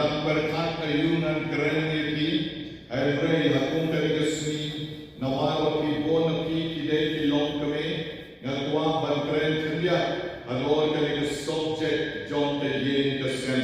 Padang berkat ayunan kerana ki Hebrai hakung karigasmi Nawaro ki bon ki kidai ki long kame Ngatwa ban keren kanya Alor karigas subject John ke yen kesem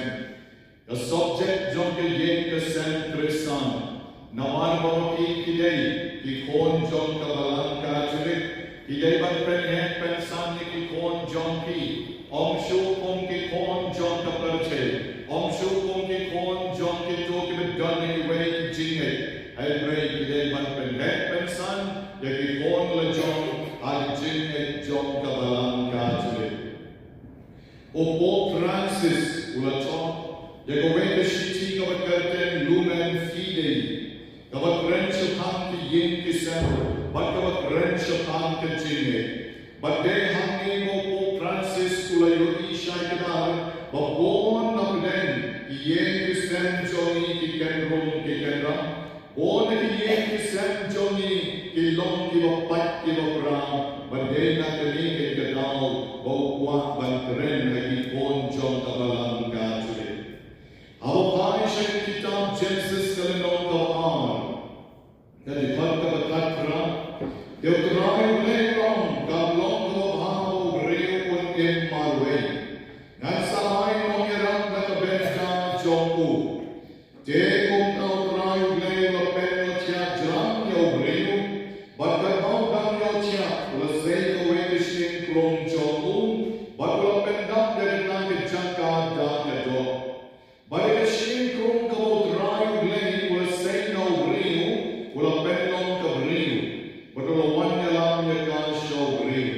The subject John ke yen kesem Krisan Nawaro ki kidai Ki kon John kabalan kajulit Kidai ban keren pensan ki kon John ki Om shu kong ki kon John kaperche Om shu kong ki kon John ki to ki bedan ni way ki jinge Hebrai kidai ban keren pensan Ya ki kon le John Al jinge John kabalan kajulit O Pope Francis ula chon Ya kawai shiti kabat kerten lumen fidei Kabat keren shapang ki yin ki sem Bat kabat keren shapang ki jinge But they hanging of Pope Francis ula yogi shai kedar Babon na piden yen ki sem joni ki kenron ki kenram Bon ki yen ki sem joni ki long ki bapat ki babram But they na kini ki kedal Bawak ban keren lagi kon jong kabalang kajulit Awak Aisyah kitab Genesis kalinon kawaan Jadi kabat kerang Dia terakhir lelong Kablong kawahau Reu pun in marway Ngan sahay mengiram Nakabenta jongku Dia kong kau terakhir lelong Penel tiap jam Yau reu Bakat mau dan yau tiap Lesai kawai kishing krong jongku Bakat pendap Dari nangit jangka dan kedok Bakat kishing krong kau terakhir lelong Lesai kau reu Wala penlong ka reu Badalawan niya lang niya ka siya reu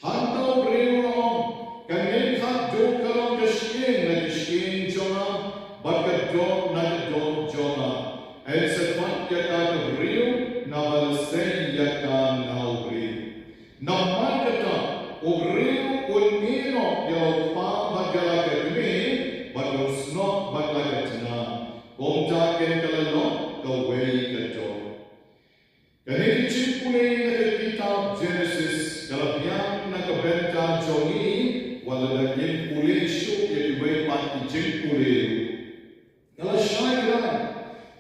Hantaw reu lang Kanin ka do ka lang kashin Na kashin jona Bakat do na do jona El sa kwant niya ka reu Na balasay niya ka na reu Naman kata O reu ulmino Yaw pa magalagat mi Balusno maglagat na Kung takin kalalong Kaway ka do Kanil cipulay na kitab Genesis, kalabyan na kabenta Johnny, wala naging pulay siyo, yaliway pati cipulay. Kalasyay lang,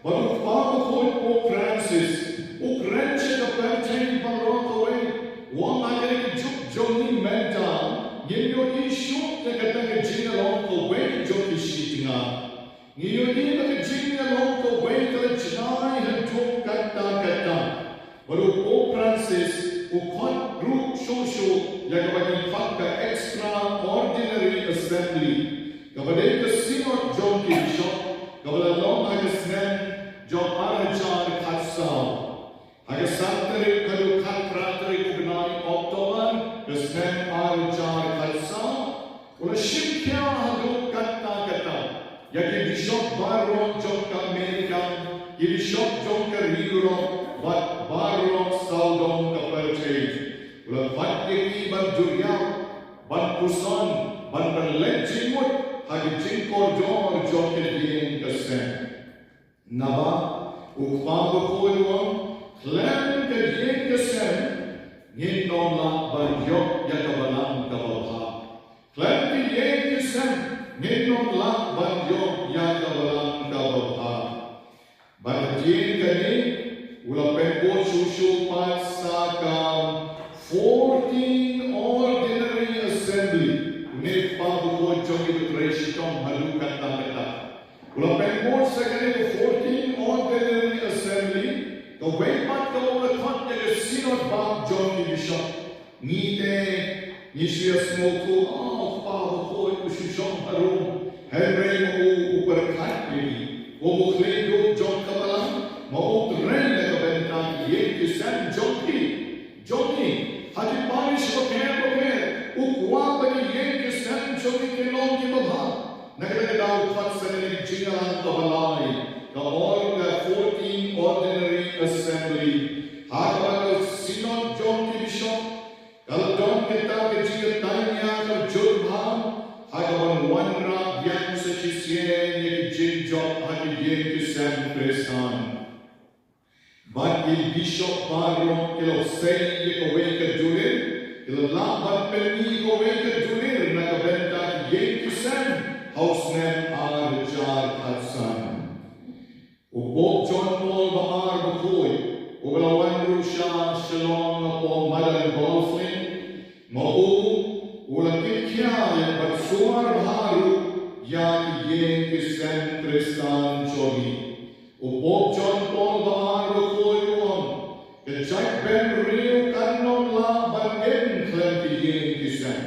bago pagkakot po Francis, ukren siya kabenta yung barokaway, wang agaling Johnny menta, ngayon isyo na katang ginalong kaway Johnny siya nga. Ngayon na ginalong kaway kalachinay hantong kata-kata. Baru Pope Francis ukot group shosho yang kabagi fakta extraordinary assembly kabadai ke sinod John K. Bishop kabala long hagasnen John Arajar Katsau hagasantari kadu katratari kubnai Oktober gasnen Arajar Katsau ula shimkya hadu kata-kata yaki Bishop Baron John K. American Bishop John K. Europe Wat barong saudong kapercayaan, lebat ini berduriau, ban puson, ban berlejimut, hagi jingkor jor jor kedien kesen. Naba, ukma berkuluang, klem kedien kesen, nginom lah baryok ya kabalang kabalha. Klem kedien kesen, nginom lah baryok ya kabalang kabalha. Berdien kini, Ula pengko susu pasakam 14 ordinary assembly. Unik pabuko jongi betreshitong halukan tangkata. Ula pengko sekali 14 ordinary assembly. Kawaipat kaulakat niya sinod bang jongi bishop. Ngite nisya smoku pabuko ususong harum. Hebrai mo uperkat ini. Umukledo jong kabalang. Mau tren na kabenta yen kisan Johnny hadi parish pakai ukwa bagi yen kisan Johnny ke long ki baba nagdagdaw pat sa nang jingalan kabalay the all the 14 ordinary assembly hagwag sinod John K. Bishop kaladon kita ke jingatanya ka jurham hagwan wanra biang sa chisyen ni jinjot hadi yen kisan Kristan Bagi Bishop Baron ilo say kaway ka julir, ilo laban peni kaway ka julir na kabenta yen kisan, house nem Arajar Shalom upon Madam Golflin, Mau ulang ikya yang bersuara baru yang yen Kristen Kristan Jogi. Upop John Paul baru koyuan, kejak ben riu kanon la bagin klan yen Kristen.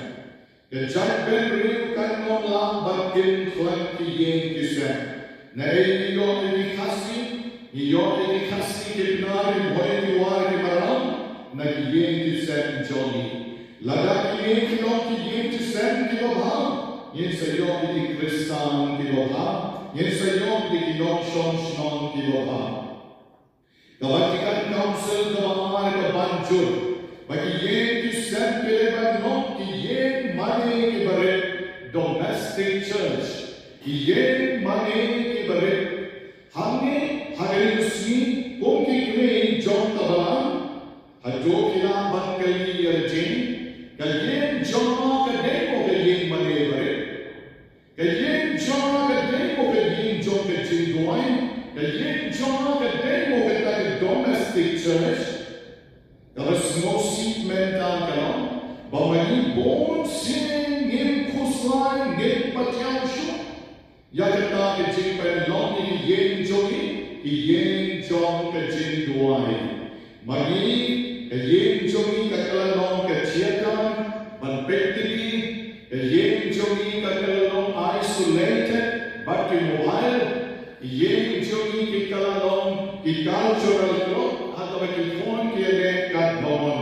Kejak ben riu kanon la bagin klan yen Kristen. Na ini kasih kibnari boleh diwari maram na yen Kristen Jogi. Lada yen Kristen kibabha, yen sayo di Kristan kibabha, yen sayo di kinokshon kibabha. Kabatikan Council kebamar kebanjur, bagi yen Kristen kileban nok yen mane kibaret domestic church, yen mane kibaret hamne hari resmi mungkin kami jom tabalan, hado kila bakali yarjin, kalian jom kadai mo kalian mane kibaret, kalian jom kadai mo kalian jom kejinduan, kalian jom kadai mo kata domestic church, kalau semua si mental kalau, bawani bon sin ngim kuslai ngim patiang shu, ya kata kejimpan long ini yen jogi, yen jom kejinduan, magi yen jogi kakalalong kejiakan, banpetili, yen jogi kakalalong isolated, batu mobile, yen jogi kakalalong cultural growth atau kifon kiale kat bawon.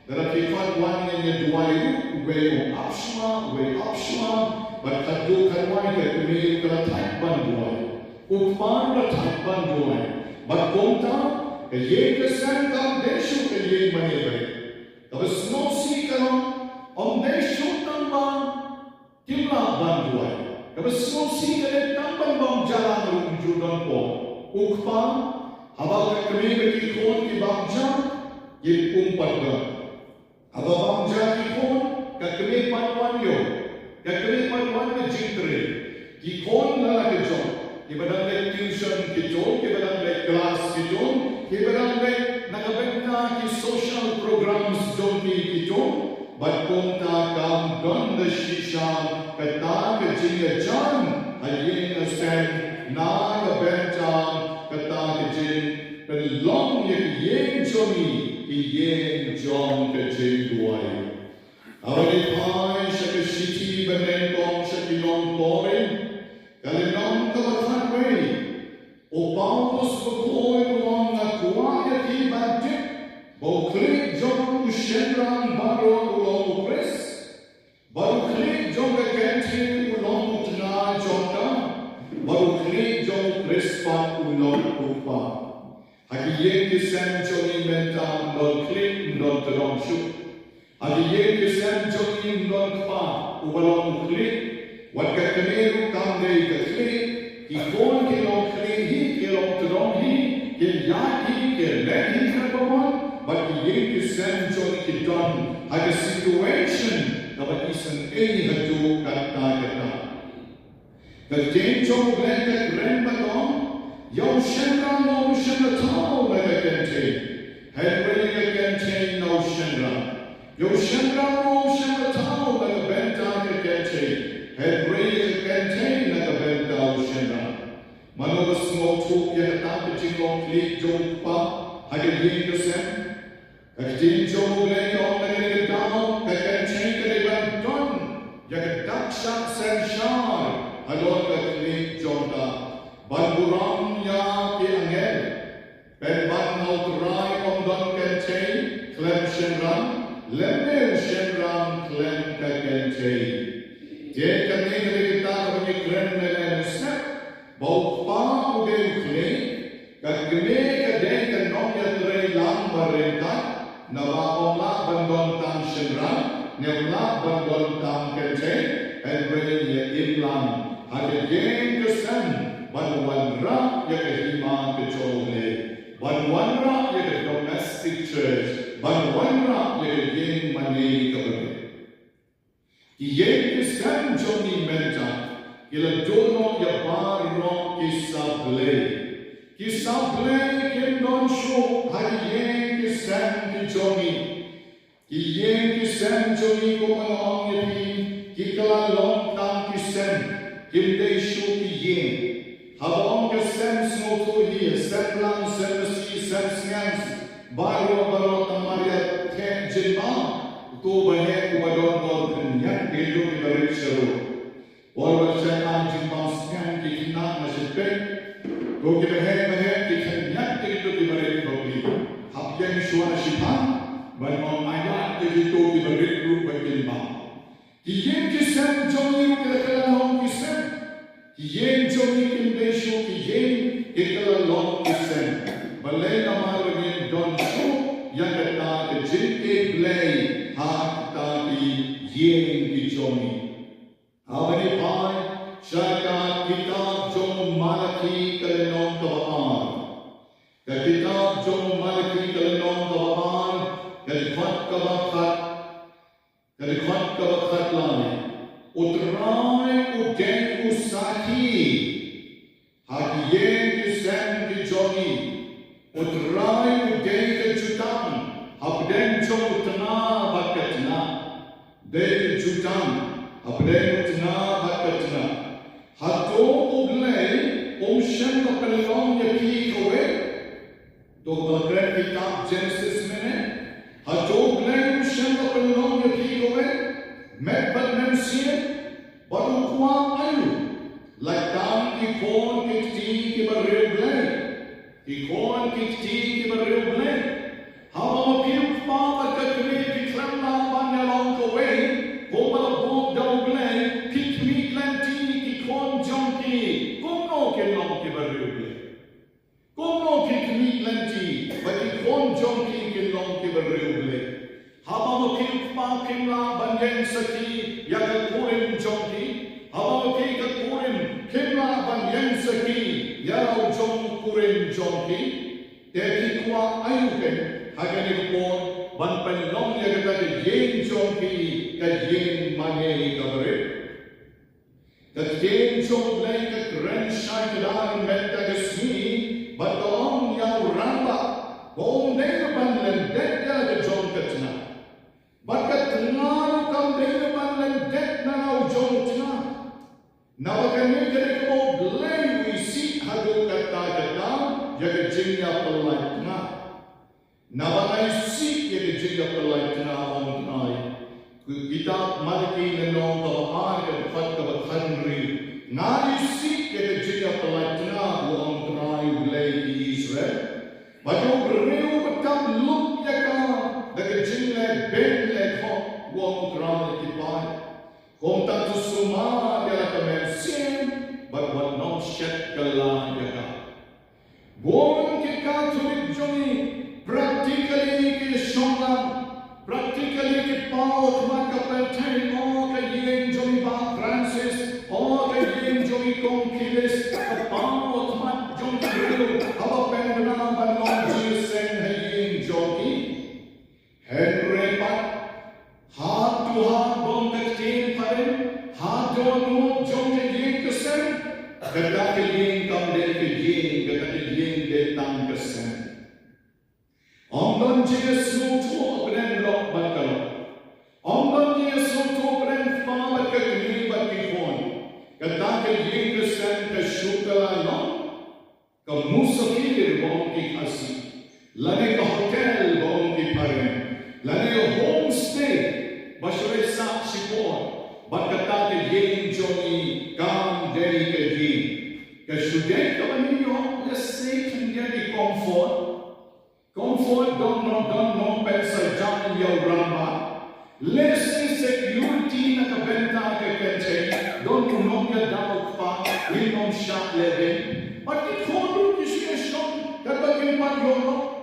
Dalam kifon wan yang dua itu way opshma, berkadu karwan ke kami kelatak banduan, upar kelatak banduan, berkonta yen kesan kam desu yen manebe. Tapi snosi kalau desu tambah timlah banduan. Tapi snosi kalau tambah bang jalan rumjudan po, upar abang kami berkikon di bangsa, ye umpat ber. Abang bangsa kikon, kami panuan yo, kami panuan berjintre. Kikon lah kejom, kibadang lek tuition kejom, kibadang lek kelas kejom, kibadang lek nakabenta ki social programs jom kejom. Berkonta kam don the shisha, kata kejingajan, ayen asen na kabenta. Kata kejin pelong yen jomi yen jom kejin duai. Awali pai shakashiti benentong shakilong torin kalinong kabathan way. O Paulus bekoy ruang nakuaya ki bantik boklik jom ushenrang baro ulong upres baruklik jom kekenti ulong utna jomta baruklik jom respat ulong upa. Hagi yen kisen jomi mentam non klik non terong syuk. Hagi yen kisen jomi non kpa ubalong klik. Wat kekeneru kamdei ke klik. Ikon kilong klik hi kilong terong hi. Kilyak hi kilek hi kapamon. Bagi yen kisen jomi kidon. Hagi situation dapat isen hadu kata-kata. Kejen jom lengket ren batong. Yo shenra no shenra tao leke kente. Henry leke kente no shenra. Yo shenra no shenra tao leke benta ke kente. Henry leke kente leke benta o shenra. Manobas mo tuk ya tak kejingong klik jom pa. Hagi yin kesen. Kejin jom leke on leke dao. Ke kente ke leban ton. Ya ke dakshak sen shar. Halon ke klik jom ta. Banburang ya ki angel, penban nautrai omdon kencei, klem shenran, lemeu shenran klem ke kencei. Dia kami kita bagi klem melen snap, bau pa ude ukle, kagme kade kanong ya tray lang barenkat, nawa omla bandon tam shenran, neula bandon tam kencei, and bring ya imlan, ada yang kesan. Banwanra ya kehima kejole, banwanra ya ke domestic church, banwanra ya yen mane kabel. Yen Kristen jomi menta, ila dono ya barno kisable, kisable kendon show hari yen Kristen Kiyen kisem joni ko manong yapi kikala long tam kisem kimde shu kiyen habong kisem smoto hi sem lang sem si sem snans baro tamaria ten jinma to bahe wadon dor nyak delu ki barik sharo और वर्षा जिम्बास स्कैन की कितना नशे तो कि बहे कि खन्यात के तो कि बरे बबली हफ्ते में शुआ शिफा बनवा माया के तो कि बरे रूप बगिलबा कि ये किसम जोनी के कला लोग किसम कि ये जोनी के देशों कि ये के कला लोग किसम भले हमारे में डॉन शो या कटा के जिनके प्ले हाथ ताकि ये की जोनी Abani Pai, Syarikat Kitab Jom Malaki Kalenom Kabahan. Kitab Jom Malaki Kalenom Kabahan, Kalifat Kabakat Lani. Utrai Uden Usaki, Hakiyen Kisem Kijoni. Utrai Uden Kejutan, Habden Jom Utana Bakatna. Den Jutan. अपने उतना भटकना हाथों उगले ओशन का परिणाम यकीन हुए तो बकरे किताब जेनेसिस में ने हाथों उगले ओशन का परिणाम यकीन हुए मैं बदनम सीए बरुकुआ आयु लगताम की कौन कितनी के बर्रे उगले की कौन कितनी के बर्रे उगले हम अपने पाप करने की खलना बनने वालों को वे वो मतलब Banyan Saki, Yakakurim Jonki, Habaki Kakurim, Kimla Banyan Saki, Yarao Jong Kurim Jonki, Tekikwa Ayuken, Haganipon, Banpan Long Yakata, Yen Jonki, Kayen Mane Gabare. The Yen Jong like a grand Shaitan Metagasmi, but the Om Yao Ramba, Bone Negaban and Dead Jong Katna. Bakat tengar kam dengan malam det nanau jom cina. Nawakannya jadi kau belai wisi hadu kata jaga jingga pelai tengah. Nawakai si jaga jingga pelai tengah orang tenai. Kitab Malaki lenong kawahar yang fat kawahari. Nari si jaga jingga pelai tengah orang tenai belai di Israel. Baju beriu betam luk jaka jaga jingga ben Wong Kram Kipai, Hom Tatu Suma Yala Kamersim, but what not shed Kala Yaka. Wong Kika Turik Johnny, practically Kishonga, practically Kipaw, Maka Peltain, or Kayen Johnny Bar Francis, or Kayen Johnny Conkilis, the power of Mat John Krill, our Pendana, but not Jesus and Hayen Johnny, Henry Pat. हाथ to हाथ बम कच्चे फरें हाथ दोनों जोंके ये कसम गदा के लिए कम दे के ये गदा के लिए दे ताम कसम ऑमन जे स्नूटो अपने लॉक बंद करो ऑमन जे स्नूटो अपने फाम के लिए बंदी फोन गदा के लिए कसम के शुक्ला नो का मुसफी के बम की हंसी लने का होटल बम की फरें लने का home stay Bashore Sak Shipor, Bakata ke Yen Johnny, Kam Deri ke Yen. Ke Shudek Kamanyo, let's say, can get the comfort. Comfort, don't know, Pensa Jan Yo Ramba. Let's say security na kabenta ke Kente, don't know ya Dao Pa, we don't shot living. But the Kodu Kishon, Kabakin Pan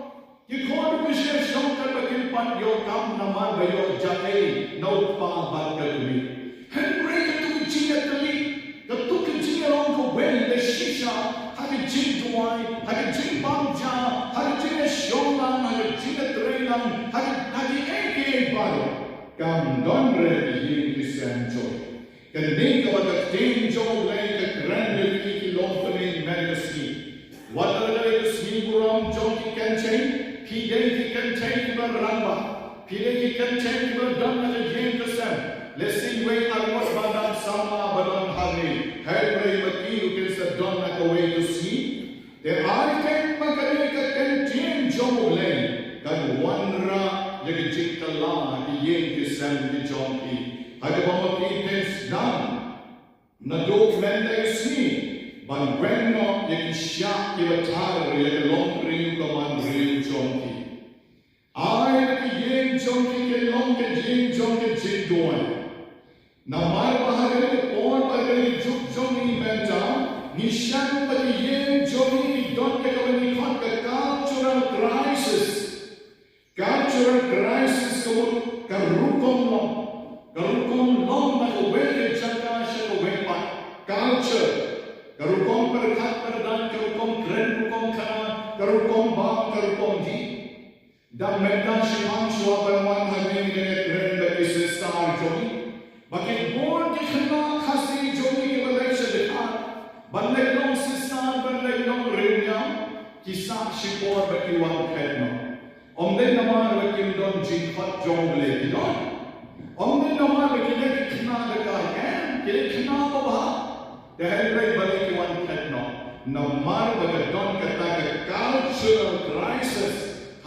You call the Bishop Shonka Pan your come Namar by your Jate, no far back to me. And bring it to Gia to me. The Tuka Gia on the way, the Shisha, have a Jin Tuai, have a Jin Banja, have a Jin Shonan, have a Jin Trailan, have the AK Bio. Come, don't ready in this joy. Can think about the danger like a grand little Lothamine Majesty. What are the Smiburam Joki can change? He can take the Ramba. Pilih content berdam ada jen kesan. Lesi way almos badam sama badam hari. Hai pray maki ukin sedon nak away to see. There are ten makani ka content jomo lane. Kan wanra jadi cikala di jen kesan di jomki. Ada bamaki tens dan. Nadok mendai sini. Ban wenno yang syak ibatar yang long riu kaman riu jomki. Ai ki yen jomki ke long ke jen jomki jin doan. Namai bahagare ke pon bahagare juk jomi menta nishan pati yen jomi ki don ke kawani khot ke cultural crisis. Cultural crisis ko karukom long na ko wele chaka shako wepa culture karukom perkhat perdan karukom kren karukom khana karukom bang karukom di dan menta shimang shwa barman hamin ne kren baki star jomi baki born ke khana khasi jomi ke balai shadhan bandai long sistan bandai long renya kisah shipor baki wan khedno omde namar baki don jin khat jongle kidon omde namar baki ne khana laka yan ke khana ko ba dahil ray balik wan khedno namar baki don kata ke cultural crisis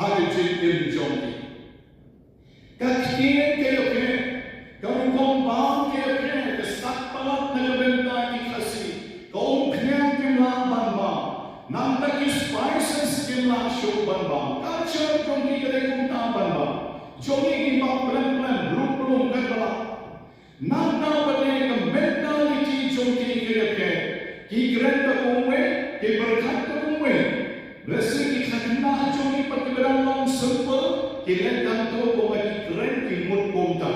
hadi jin jongi kakien ke yoke karukom bang ke yoke ke sakpalat na benta ki khasi kaum khyan ke lang ban ba nam ta ki spices ke lang show ban ba culture jongi ke kum ta ban ba jongi ki ba plan blum ke bala nam ta bane ke mentality jongi ke yoke ki grand ta kumwe ke berkhat ta kumwe blessing ki khatna jongi patibran long simple ki lekan to ko ki grand ki mut kumta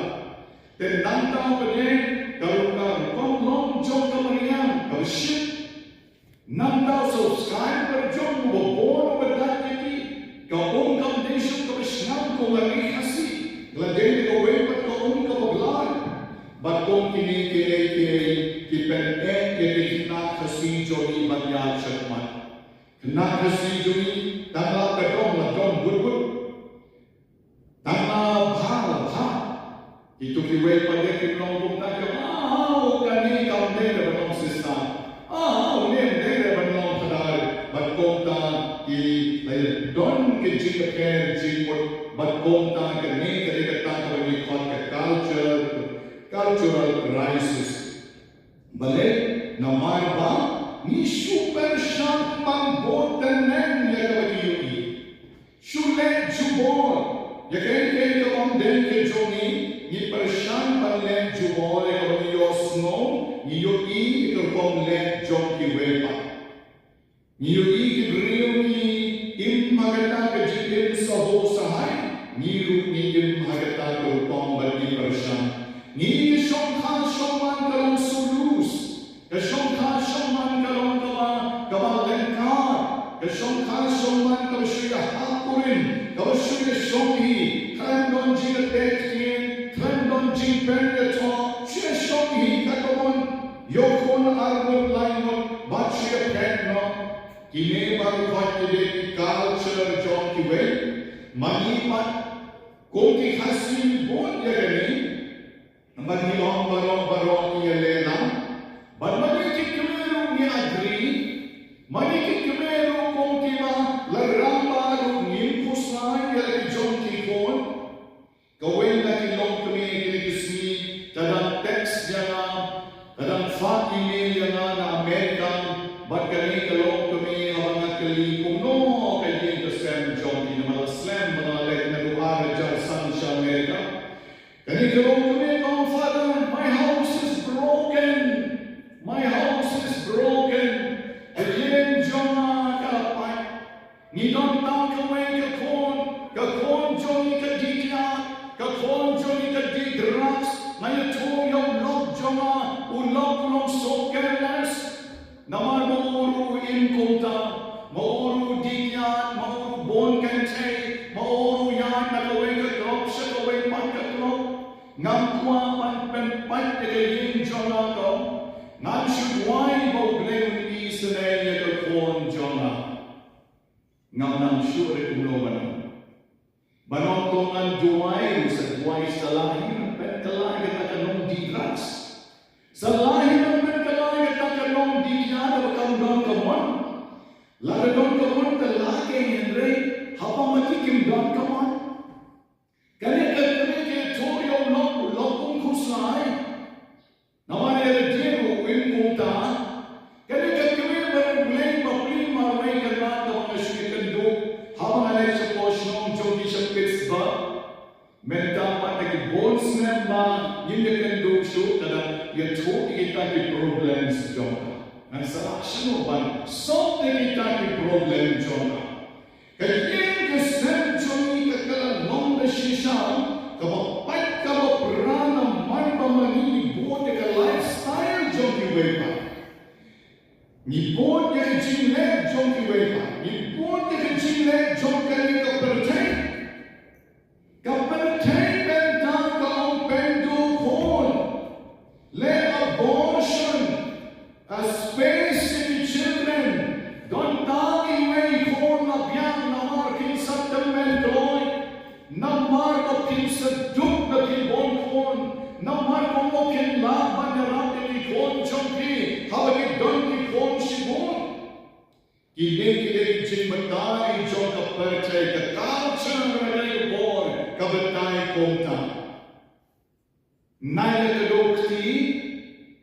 dan nanta bane karuka kom long jong kamarian ka ship nanta subscribe per jong bo bon bedat ki ka kam deshu ka snam ko ngari khasi gladel ko we pat ko ka boglar bat kom kini ki pen ke ki na khasi joni bagya chakmat na khasi joni tangla ka dom la dom but tangla bha itu kiwe pada kita ngomong tak kani kaum dere benom sistem unem dere benom sadar berkota ki don ke jika care jikut berkota ke ne kare kata kami khot ke cultural crisis bale namar ba ni super sharp man boten nen ya kami yui shule jubor ya ke om den ke joni ni pershan banle jubor ya kami yosno ni yui ke kom le jom ki wepa ni yui ki brio ni im magata ke jitin saho sahai ni ru ni im magata ke kom bagi pershan ni shom khan shoman kalong sulus ke shom khan shoman kalong kama lenkar ke shom khan shoman ka shriya hapurin ka shriya shomi khan don ji tektin khan don ji penyato shriya shomi ka don yokon arbon laimon bachya petno kine bar khotide culture jon ki we mani pat ko ki khasi bon jagani mani long baro ki lela but mani ki kumeru ni agri mani ki kumeru ko ki ma laramba ru nim kusai ya ki jon ki kon kawen na ki long kumi ki kisni tadang text jana tadang fat email jana na Amerika but kani ka long kumi hanga kali kuno kay ka sem jon ki na slam mana le na duar ja san sha Amerika kani ka long kumi ko father my house is broken again jona ka pai ni don tang kawai ka kon joni ka dikya ka kon joni ka didras na yato yung log jona ulog so careless namar mauru in kota mauru dikya mauru bon kante mauru yan na kawai ka drop sa kawai pan ka drop ngam kwa pan ke yin jona ko ngam shudwai bo glen isne ka kon jona ngam nam shure kuno banon tongan duai buai salahin pen kalai kita kanong di drugs. Salahin pen kalai kita kanong di tiada bakal don kamon. Lalu don kamon kalai Henry hapa mati kim don kamon. Kaya ke toyo lokung kuslai. Namanya dia win kota. Kaya kami berbelai bapli marmai kerana kami syukur do. Hapa ada seposhong jogi sepetsba. Menta pada ke bonus memang ini kan do show kadang ia thok kita ke problems jomka. Dan salah satu ban sok kita ke problem jomka. Kaya kesan jogi kekalan long the shisha. Kalau baik kalau berana mana mani buat ke lifestyle jogi wepa. Ni buat ke jinle jogi wepa. Ni buat ke jinle jogi ke percaya. Kapatay bentang kaong pendukon. Let abortion a space in the children. Don't tagi way kon na biyang namar kinsa temendoy. Namar ko kinsa duk na kibon kon. Namar ko mo kinlaban na rapi ni kon chongki. Hawagi don ki kon shibon. Kile jing batay jong kapatay kakalchan rin boy. Kabatay kota. Naila kadokti,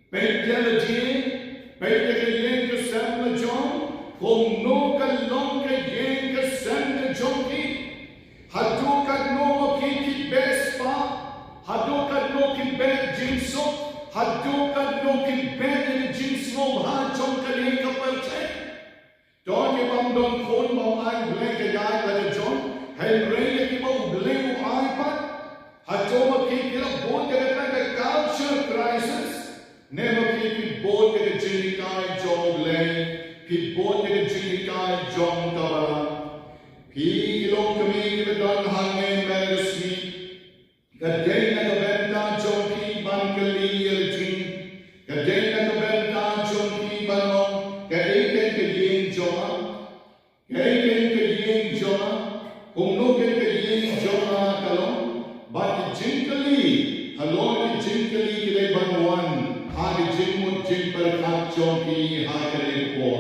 pedjalaji, pedjalaji ke samla jom, kom no kalong ke yen ke samla jomki, hadu kad no ki bespa, hadu kad no ki bet jinso, hadu kad no ki bet jinso ha jom kali kapatay. Don ke bam don kon bam ay blek ke yai kada jom. Henry ki mau beli iPad, hatoma ki kira board ke culture crisis, never ki board ke jinikai jong lay, ki board ke jinikai jong kabala, ki long kami ki don hangen magazine, kadai na kabenta jong ki ban kali yelchin, kadai na kabenta jong ki banon, kadai ke yen joma, kadai ke yen joma. Kung no ke yin joma kalong, but jinkali, halon ki jinkali kile banwan, hagi jinmut jin perkat jonki hagi po.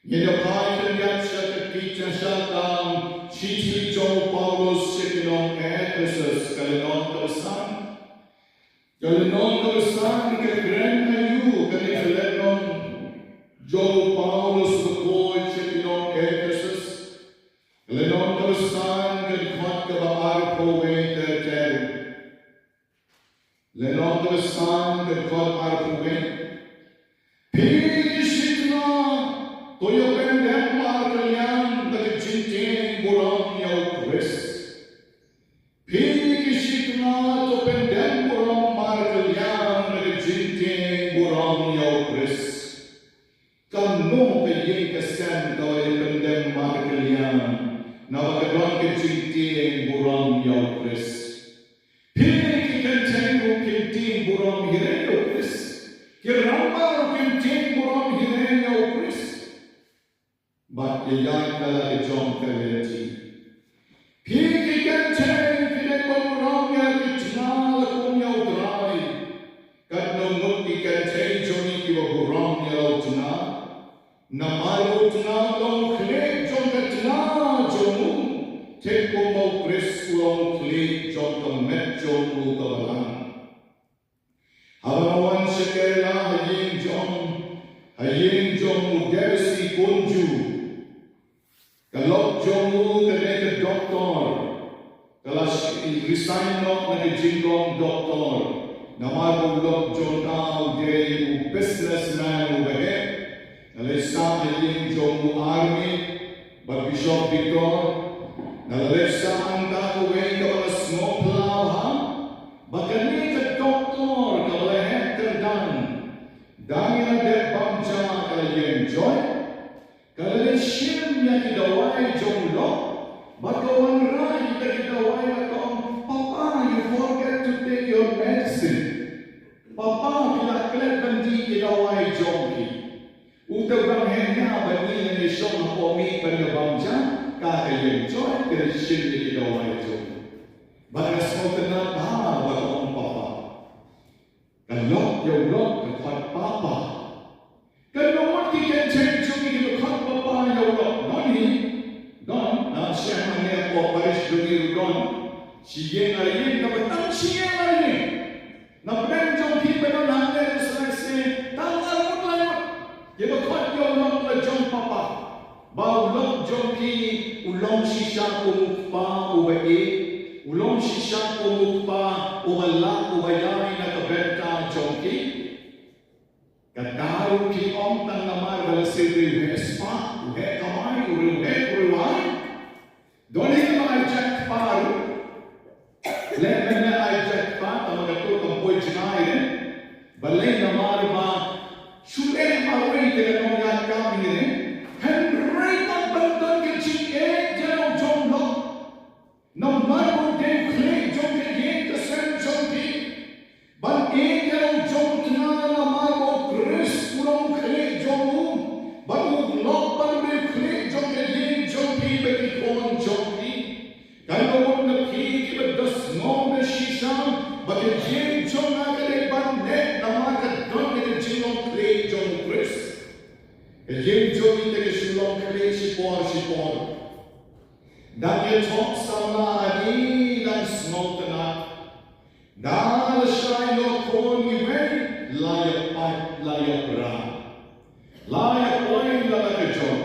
Yeda kai kenyat syak kitchen shutdown, Chichi John Paulus sikinon Ephesus kalinon kawasan. Kalinon kawasan ke grand ayu kalinon John Paulus bukoy sikinon Ephesus. Lenon kawasan kan khot ka baar prowe ter. Lenon kawasan kan khot baar prowe. Phi shikna toyo pendem mar kalyan tak jintin buram yau Chris. Phi shikna to pendem buram mar kalyan tak jintin buram yau Chris. Kanu pe yin kasan toyo pendem mar kalyan. Nawagadwan ke jintin buram yau Chris. Pili ki kentengu kintin buram hire yau Chris. Kirambar kintin buram hire yau Chris. But yayan kala ke jom kaleti. Pili ki kenten kile buram ya kitnal kum yau drai. Kadno mukti kenten joni ki buram yau tna. Namaru tna long kle jom katna. Tempo mau Chris ulang klik jom kemet jom ukabalan. Hawan sekela hayin jom udesi kunju. Kalau jom kena ke doktor, kalau resign not nak jinggong doktor. Nama ulok jom tau dia businessman ubahe. Kalau sah hayin jom army, Bishop Victor. Nalesa anda kuwing kapag small plow ha? Baka ni ka doktor kapag hektar dan. Dami na de bamja kapag enjoy. Kapag siyem niya kidaway jong lo. Baka wanray ka kidaway na kong, Papa, you forget to take your medicine. Papa, kilaklet bandi kidaway jong ki. Utaw bang henya bani na isyong mapomi pa na bamja. Kaya enjoy Christian di dawa itu. Bagas mo siya mane ko paris dumi udon siye ngayin na batang siye ngayin na brand jong ki pero namne se tangal mutlay ye ba khot yo long la jong papa ba ulong jong ki ulong shisha ko mukpa ubae ulong shisha ko mukpa uballa ubayai na kabenta jong ki kadaru ki om tang namar wal sirri hespa uhe kamai uhe kurwai doni ma jack paru lemena ai jack pa tamagato kampoi chinai balai namar ma shure marwai te no ya kam ni henry ta bandan ke chi e jero jong no no mar de khle jong ke ye the same jong ki ban e jero jong tna na mar mo chris ulong khle jong ban u no ban me khle jong ke ye jong ki be ki kon jong ki kan no na ki ki be das no me shisham ba ke ye jong na ke ban ne na ma ka don ke jong khle jong chris e ye jong ki ke shulong khle shipor dan ye talk sama ani dan smokena dan shai no kon ni wen la ya pra la ya point la ka jong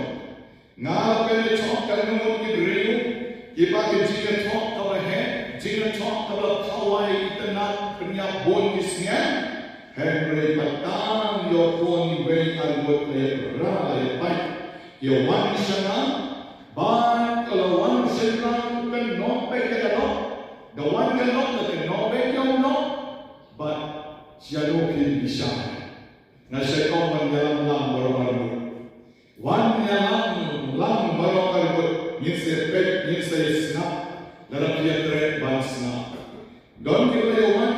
nga pe talk kan no ki driu ki ba ke ji ke talk ka ba hai ji ke talk ka ba thawai itna punya bon ki snya henry patan yo kon ni wen al bot le ra ya pai yo wan shana ban kalau wan shana kan no pe ka no the one can not the no pe yo no but siano ki bisa na se ko man dalam lam baru wan lam baru ni se pe ni se sna dalam dia tre ban sna don ki yo wan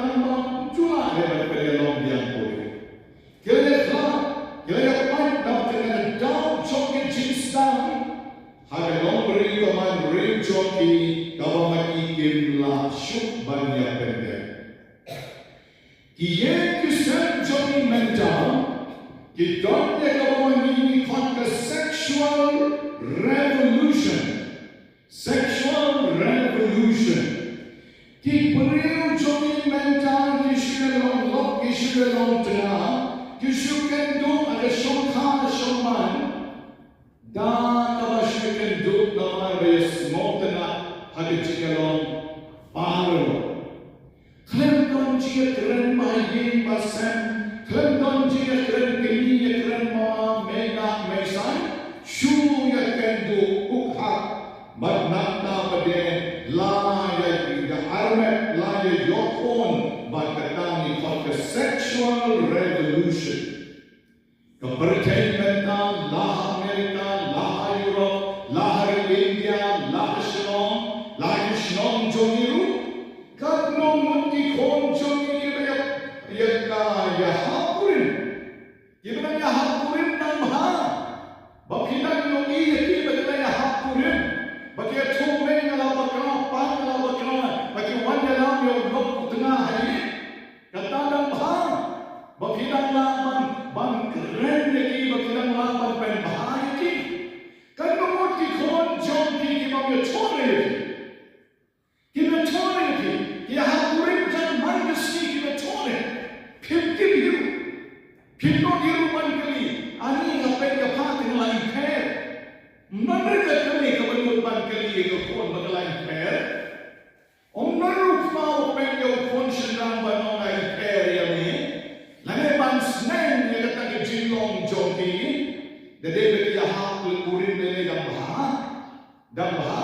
tan ba chula le ba pe lo dia ko kele kha kele pan da kele down chok ki down haga long beri ko man ring choki kawamaki kimla shuk banya pende kiye kisem joki mental ki donye kawamaki konka sexual revolution ki beriu joki mental ki shulong lok ki shulong tena ki shuken do ada shokha shoman da kabashken do namar bes motena hage chikalon paro klemdon chia kren mai yin basen klemdon chia kren kini kren ma mena mesan shu ya kendo ukha madnata bade la ya armet la ya yokon bakatani for sexual revolution kepercayaan la Amerika la Europe la India la Shalom jongiru kadno muti kon jongi ya ya hakurin ibn ya hakurin namha bakidan no yati bagla ya hakurin bakia thume ngala bakra pan ngala bakra baki wanda lam yo lok utna hari kata namha bakidan laman ban keren lagi bakidan laman pen bahaya ki kadno muti kon jongi ki bang chore kita chore ki ya hakurin jan mangasni kita chore 50 biru 50 biru ban kali ani ngapai ka phatin lai pher mana ka kali ka ban ban kali ka kon ban lai pher onnaru fa pen ka kon shinang ban lai pher ya ni lane ban snen ya ka ta jinlong jongi de de ya hakul urin de dam ba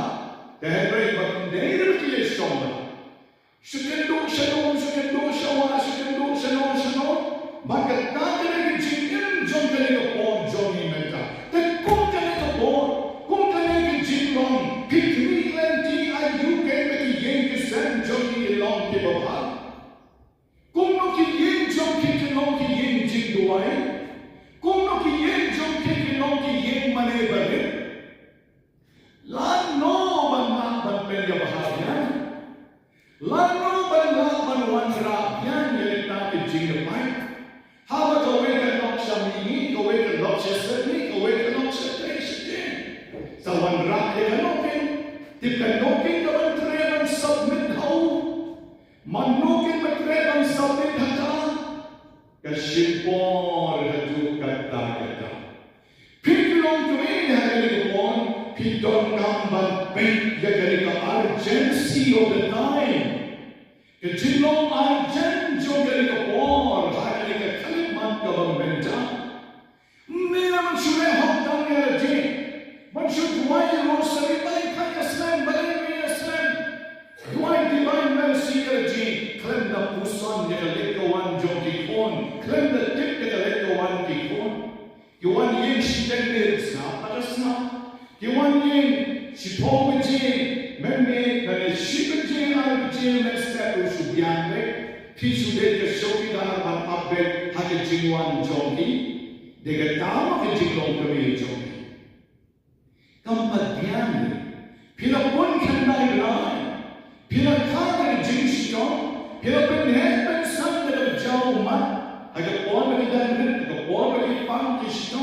Dahil bakun dahil kiye shomba. Shukendo shawa. Maka takare ki jingin jongkale ka por jongi menta. Te kongkale ka por, kongkale ki jinglong, pikmi lenti ayu ke meki yen ki sen jongi ilong ki baba. Kongno ki yen jongi ki long ki yen jingduai. Kongno ki yen jongi ki long ki yen mane bari. Lano ban penja bahagia, lano ban wanrapian yang tak dijingkai. Hawa kau wekan nok samini, kau wekan nok seseni, kau wekan nok setri. Sawan Tikanokin ka matreban submit how, manukin matreban submit hata, kasipor hatu kata. Pigulong tuwing hagalipon, pidon kamban pink yagalika urgency of the time. Kajilong urgent jo galika por, hagalika kaliman kabamenta. Mera mansure hotang yaraji, mansure duwai rosary bay kaya slam, balay may slam. Duwai divine mercy yaraji, klem na puson yagalika wan jo kikon, klem na tip yagalika wan kikon. Yuan yin shiten sa parasna, yuan yin shipomajin, memme na shipajin arabajin na step usubyanbe, pisude ka shokida ban abbe hagajinwan jongi, degatama ka jinglong kami jongi. Kampadyan, pilapun kanday rai, pilakada jingsyon, pilapun hekban san na jauman, agapon na idan Orang ipang Krishna,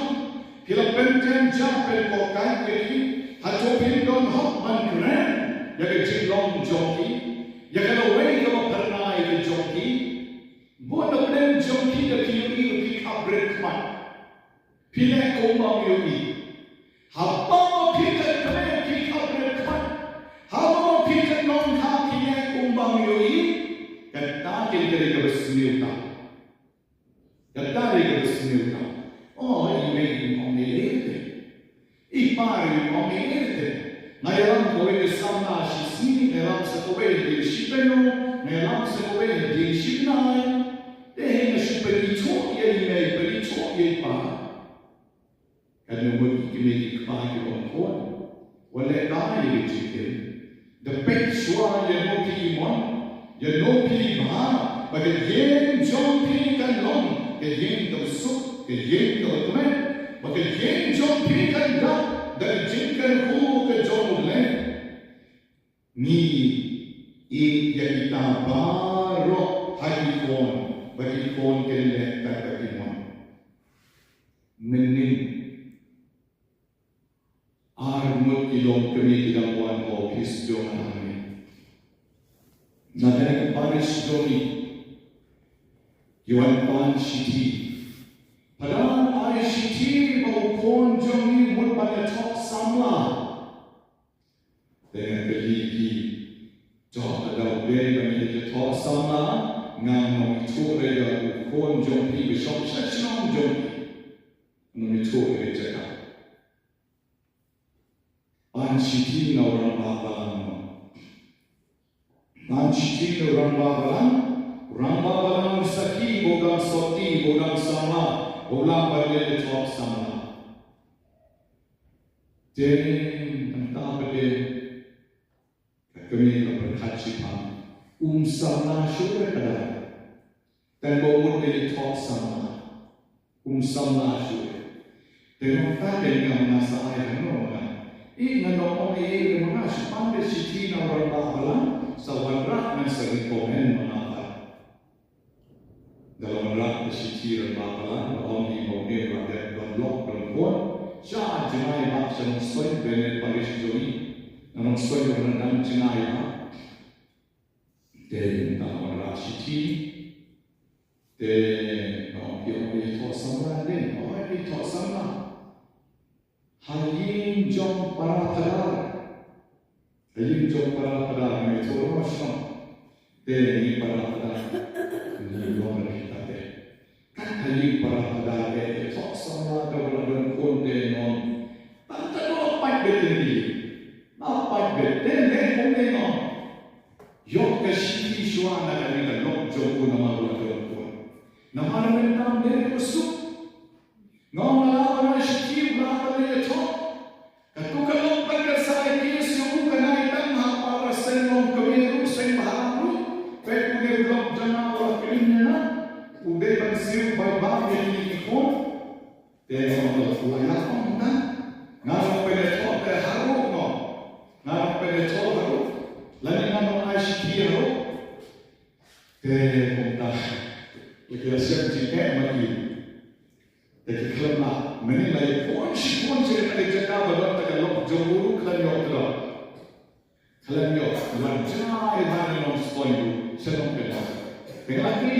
Philippine Japan ko kaya hatopin don hot man kren, yaga jinglong joki, yaga away ko pernai ke joki, buat apnen joki da kiri uki kabret man, pilih ko mamyuki, haba mo pilih kame ki kabret man, haba mo pilih non ha pilih ko mamyuki, kata kiri ka besmiuta. Kata dia bersenyum. Oh, ini mengelirte. Ipari mengelirte. Nayalam kowe sama sisi, nayalam sekowe di sipeno, nayalam sekowe di sipnai. Deh nasipeni chok ye ni peni chok ye pa. Karena mungkin kini kepagi bangkon, oleh kaya dijikin. Depek suara yang no pilimon, yang no pilimah, bagi yen jom pilihan long. Cái duyên cầu xúc, cái duyên cầu mến, và cái duyên trong phía cân đắp, để chính cân khu cái cho một lên. Ni y kita baru hadikon, bagi kon cái lệ tại bagi mon. Menin armut ilong kami kilawan office jom namin. Nadana Paris jomi. Yuan Pan Shiti. Padang ay Shiti maupon jongi mut pada top samla. Dengan keliki jauh ada ubay bagi top samla ngang mengitu reda upon jongi besok sesong jongi mengitu reda cakap. Pan Shiti na orang babalang. Pan Shiti na orang babalang. Ramba balang saki bogang soti bogang sama bolang balik top sama. Jadi entah pada kami berkat cipam sama syukur pada dan bawa dari top sama sama syukur. Tengok tak dengan masa ayah normal. Ini normal ini mana cipam bersih na orang balang sawarat masa rekomen mana. Dalam rak bersyukur bakalan orang di bawah rakyat berlok perempuan syah jenai bak senang soy benet Paris joni namun soy berendam jenai bak dan dalam rak syukur dan orang di tok sama dan orang di tok sama halim jom para pedar itu orang macam dan ini para pedar ini orang Halim para pedare, tok sama kawan konten non. Tante no apa beten ni, apa beten ni non. Yok kesini suara kami kan nok jauh nama orang. Nama mentam dari masuk. Nama orang syukur nama dia tok. Kalau kalau pada saya dia semua kena ikan apa rasa nom kemeru sen baharu. Peku dia blok jangan orang kena. Udah bersiul baik-baik yang diikut, dia orang tua yang orang ngarap penetrol terharu, ngarap penetrol haru, lalu ngarap ICT haru, dia orang kita siap jika mati, jadi kerana menilai pun cerita ada jaka badan terkalap jomuru kelan yang terang, Kalamyo, Marjai Hanan Spoilu, Shalom Pela. Pelaki,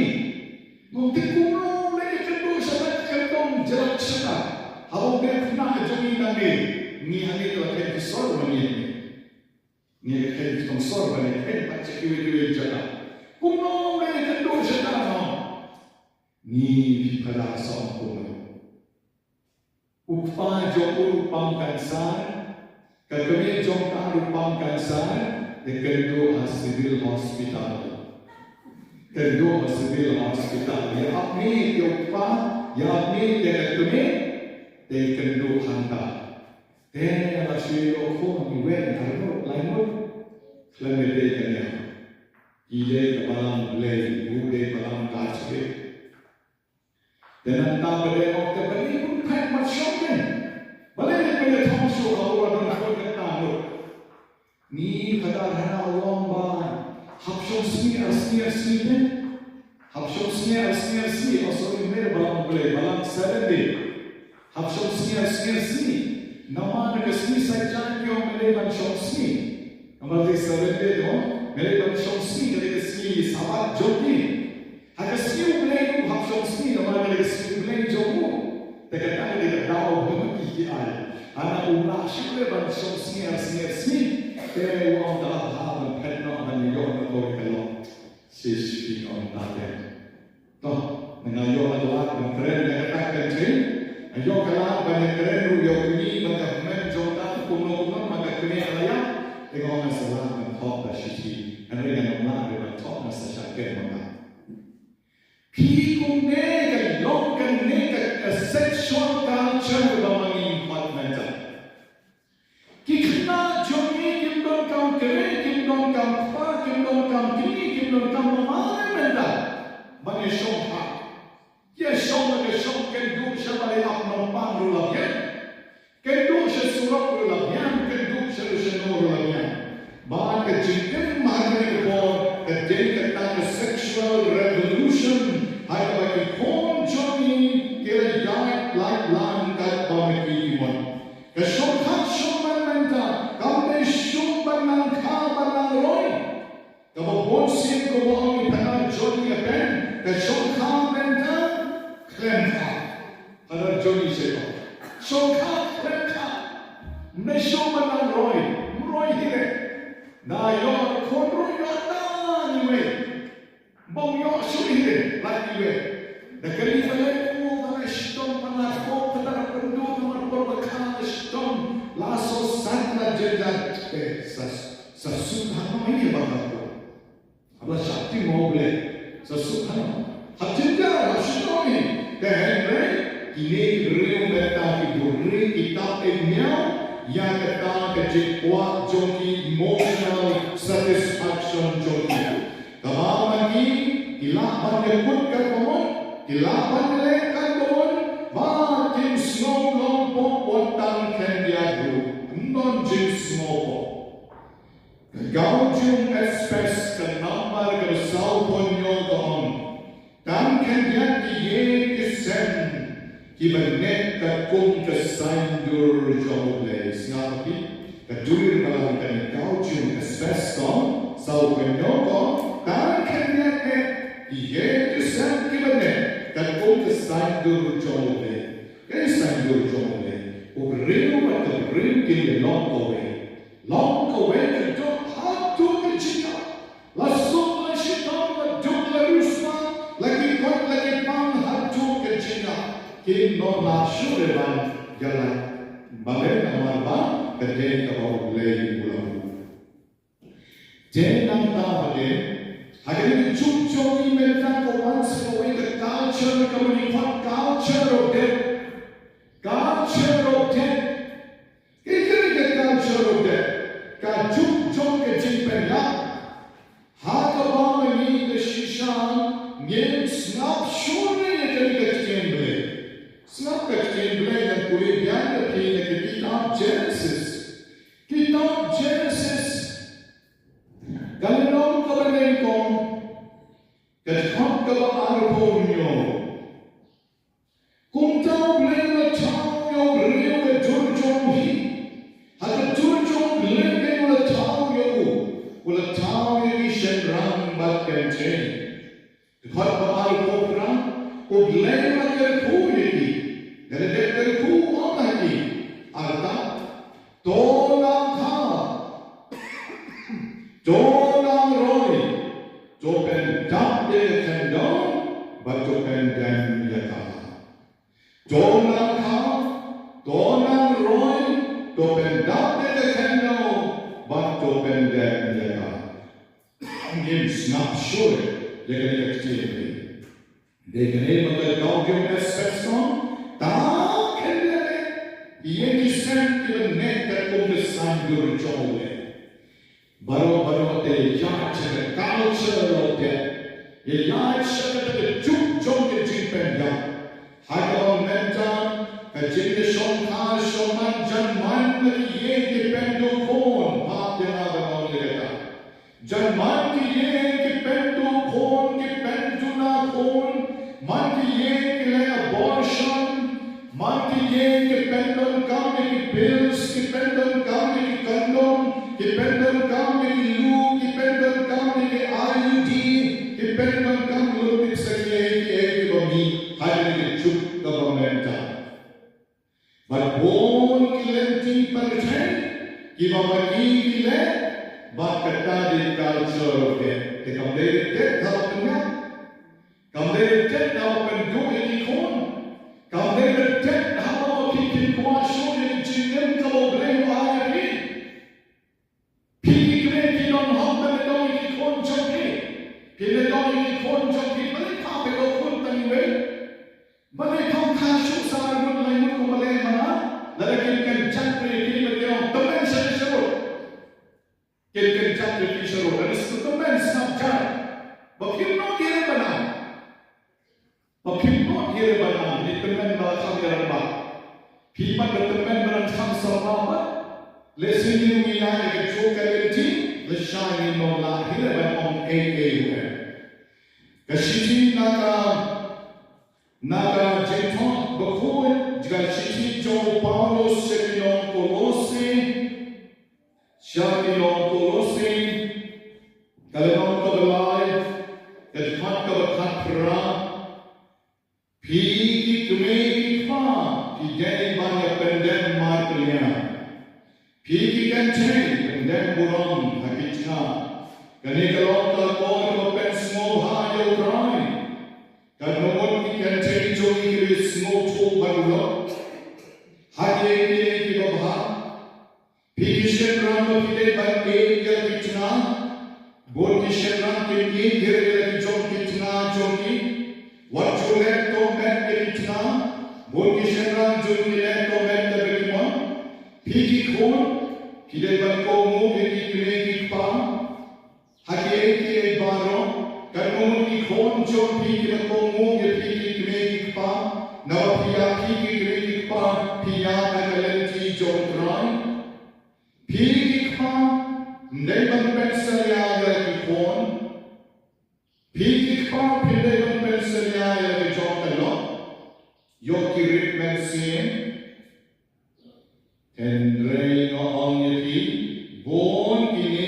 Mutikuno, Lekendo, Shabat Kandom, Jelak Shaka, how Bekna Jogi Name, Niani to attend to Sorban, near head from Sorban, and head by Chiki Jaka. Kuno, Lekendo Shaka, Ni Pipala Song Kuno. Ukpa Joku Pangkansan. Kami jompa rupang kansan, kedua civil hospital. Kedua civil hospital. Ya apni jompa, ya apni kami, kedua hantar. Then alasio ko ni wen arno laino, klamede kanya. Ile kapalang lay, bude kapalang kache. Dan antara mereka beri pun kan masyarakat. Balik kepada Thomas Allah dan aku kata ni kata hana Allah ban habshon sini habshon sini asal mere balang boleh balang sedih habshon sini nama negara sini saja yang mere habshon sini nama di sedih tu mere habshon sini dari sini sahabat joki hanya sini boleh habshon sini nama negara sini boleh jomu terkadang dia tahu begitu ada. Anak ulah syukur pada sini, tapi orang dalam hal penat dan yon atau kalau sisi orang tak. Toh, dengan yon adalah keren yang katakan sini. Yon kalau banyak keren, yon ini banyak menjontan kuno maka kini ayah dengan masalah mentok sisi. Anda yang mana mentok masalah kena. People make a long and make a sexual culture among important. Kita jomi kita kam kere kita kam fa kita kam kini kita kam mana menda. Bani shomha. Ye shomha ke shom ke du shabale apno pangru labyan. Ke du surap labyan ke du shenor labyan. Ba ke jinkan mahne ko the day ka sexual revolution. I like a corn journey, get a giant like land that Bamaki one. The shortcut Shumananta, Kambe Shumanan Kabanan Roy. The Bosin go on in the journey again, the shortcut Menta, Clemta. Other journey said, shortcut Clemta, Meshumanan Roy here. Now you're Conroy anyway. Bom yo sulit lagi we. Negeri saya mau berstom panaskom tentang penduduk berbekal stom laso sangat jelas sesudahnya ini bagaimana? Apa sakti mau boleh sesudahnya? Hatinya sesudahnya ini. Kehendre ini real mereka hiduri kita punya yang kata kejekuat joki emotional satisfaction joki. Kawan ini ilapan lekut kerumon, ilapan lekan don, batin snow lompo wontan kendiadu, non jin snow. Gaujung espes kenamar kersau ponyo don, dan kendiad diye kesen, kibernet kakung kesandur jomble. Siapa kedulir malam kani gaujung espes don, sau ponyo don. Dan kenyanya ia kesan kibane dan kau kesandur jombe, kesandur jombe. Ugriu atau ugriu kini long kowe kedok hatu kecika. Langsung langsung kedok lerusma lagi kot lagi pang hatu kecika. Kini non langsung depan jalan. Bagaimana nama kedai kau beli pulau. Jangan tahu Again, Jumjong mereka once in a way the culture coming from culture of death. Culture of death. Ini the culture of death. Ka Jumjong ke Jimpenla. Haka bama ni the shishan ngem snap shone ye kali ke Jimble. Snap ke Jimble dan kue biar ke kitab Genesis. Kitab Genesis. Kalau nom kabanen kom Kat kau keluar ponyo, kau tahu Tonang Roy, to pendap de Kendo, but to pendap de Ngim snap sure, de Kendo. De Kendo Gaudium Espeston, Ta Kendo, Yeki sent to the neck that the sun will jolly. Baro de yacht and the culture of death. The yacht shut the juke jong the jeep and young. Hagon Mentan, Kajin Shonka Shoman Janman, the Ye Dependo Corn, Pop the Avan Janman, the Ye Dependo Corn, Dependuna Corn, Monty Ye abortion, Monty Ye Dependent Company Bills, Dependent Company Condom, Dependent Company Lou, Dependent Company IUD, Dependent Company Secretary of me, highly took government. But born kilenti percent, give up a kile, but Katadi culture of it. They come there, dead, help them. Come there, dead, help and do any corn. Come there, dead, how people wash on the gym, come blame IRP. Piggy Granty on Hopper and only corn jockey. Pillar only corn jockey, but they can't be open anyway. But they don't cash you, Sarah, like Mukumalema, that I can chat to you, the mention show. Can chat to you, show, and it's the men's not chat. But you not hear it now. But people not hear it now, the men are coming about. People that the men are coming so far. Listen to me, I get joke at the shining no light here on AA. Kashiti Naga Jeton, Bakoi, Gashiti Jo Paulo, Sevilon Colossi, Shavilon Colossi, Galilon Kobalai, the Kanka Katra, Piki Tumei Pa, Pigay Banya Pendem Marteliana, Piki Gantay, Pendem Buron, Hakichna, Ganikalon Kalpon, Open Small High O'Brien. Kad nomor kita cari jogi ke semua tu baru, hari ini kita bahas. Fikir ramai kita bagi kita kitna, bodi seram kita kira jogi kitna jogi, wajib to men kitna, bodi seram jogi to men kita. Fikir kon kita bagi kaum kita kita, hari ini baru. Kalau kita jom kita komu kita kita pa, nawa pia kita pa, pia nakalenti jom try, kita pa, neban pensalya kita kon, kita pa neban pensalya kita jom talon, yoki ritmen sin, tendrei no angeti, bon ini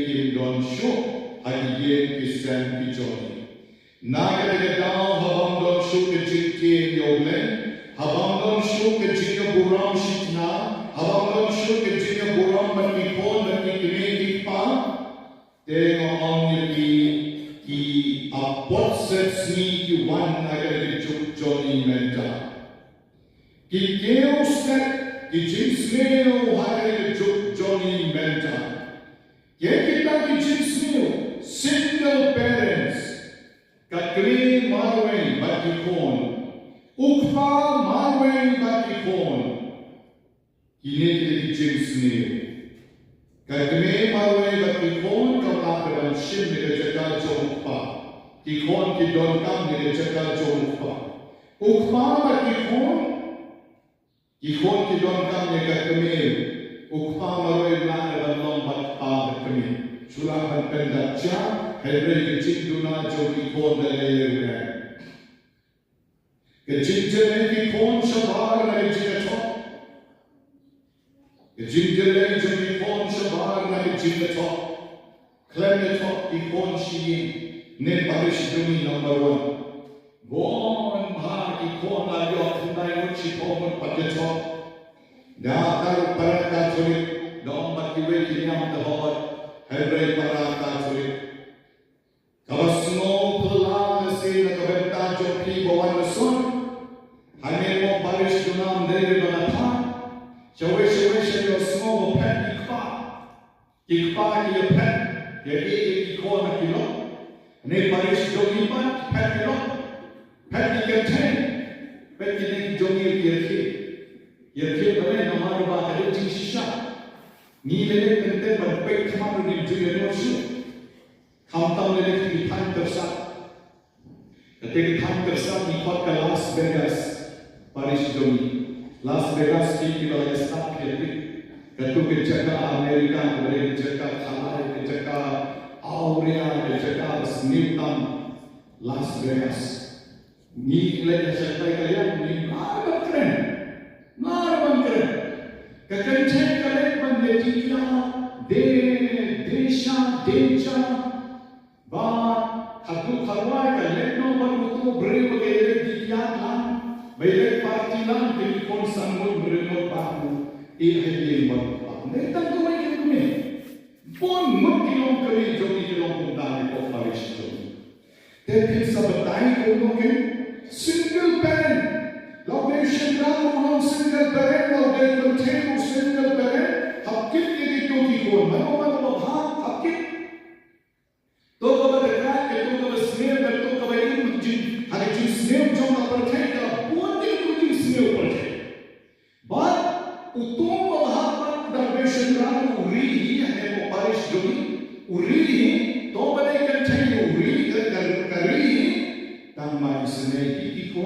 kim don show. Hadiye Christian Pichoni. Nagade down Habandon Shuk Jiki Yogle, Habandon Shuk Jika Buram Shitna, Habandon Shuk Jika Buram Manipon, Manipini Pa, Tengo Omni Ki Apotset Sneaky One Nagade Juk Johnny Menta. Ki Keostet, Ki Jinsmeo Hagade Juk Johnny Menta. Yekita Ki Jinsmeo. Single parents, Katri Marway Batikon, Ukpa Marway Batikon, Kinekili Jimsnil, Katri Marway Batikon, Kamakaran Shim Nijaka Jompa, Tikon Kidon Kam Nijaka Jompa, Ukpa Batikon, Tikon Kidon Kam Nijaka Ukpa Marway Nakaran Lombat Kamil. Sulaman pendacha, Hebrew Chinduna Jogi Kondale. The Jinjale Kon Shabar Najigato. The Jinjale Jogi Kon Shabar Najigato. Clemeto Ikon Shi, Nepalish Dumi number 1. Born Mahaki Kona Yok Naimuchi Koman Pajato. Data Parakaturi, don't but you wake up the heart. Hebrew Parata Turi. Kavasmo Pula, the scene of the Venta Joki, Bowan the Sun. Hanemo Parish Dunam, they le banata shawe shayo small pet ikpa ki pet ya ki ko na kilo ne parish jogi pat pet kilo pet ki contain pet ki ne jogi yerke bale namar ba kare ji shisha ni le tente par pet khama ni ju ye no shu khamtam le ki than tersa ketika than tersa di kota Las Vegas parish jogi Las Vegas ki bale start ke ketika jaga Amerika boleh jaga Thailand jaga Australia jaga Newton Las Vegas ni le sampai kalian ni Marban keren kekencang kalian menjadinya desha ba hatu kharwai kalian no baru brave kalian dikiat lan baik parti lan di konsangun beremot bahu ini buat ne tak tu mai ke ni pon mukilong kali jogi kilong puntai ko parish tu tapi sabatai ko no ke single parent location ground on single parent or they contain single parent hakik ye to ki ko mano ha hakik to ko badka ke to ko sneer to ko bai jin hare jin sneer jo na par the ka pon de ko jin sneer par the but utum mahapan darbeshan ran uri hai wo parish jogi uri to bade contain uri kari tamma isne ki ko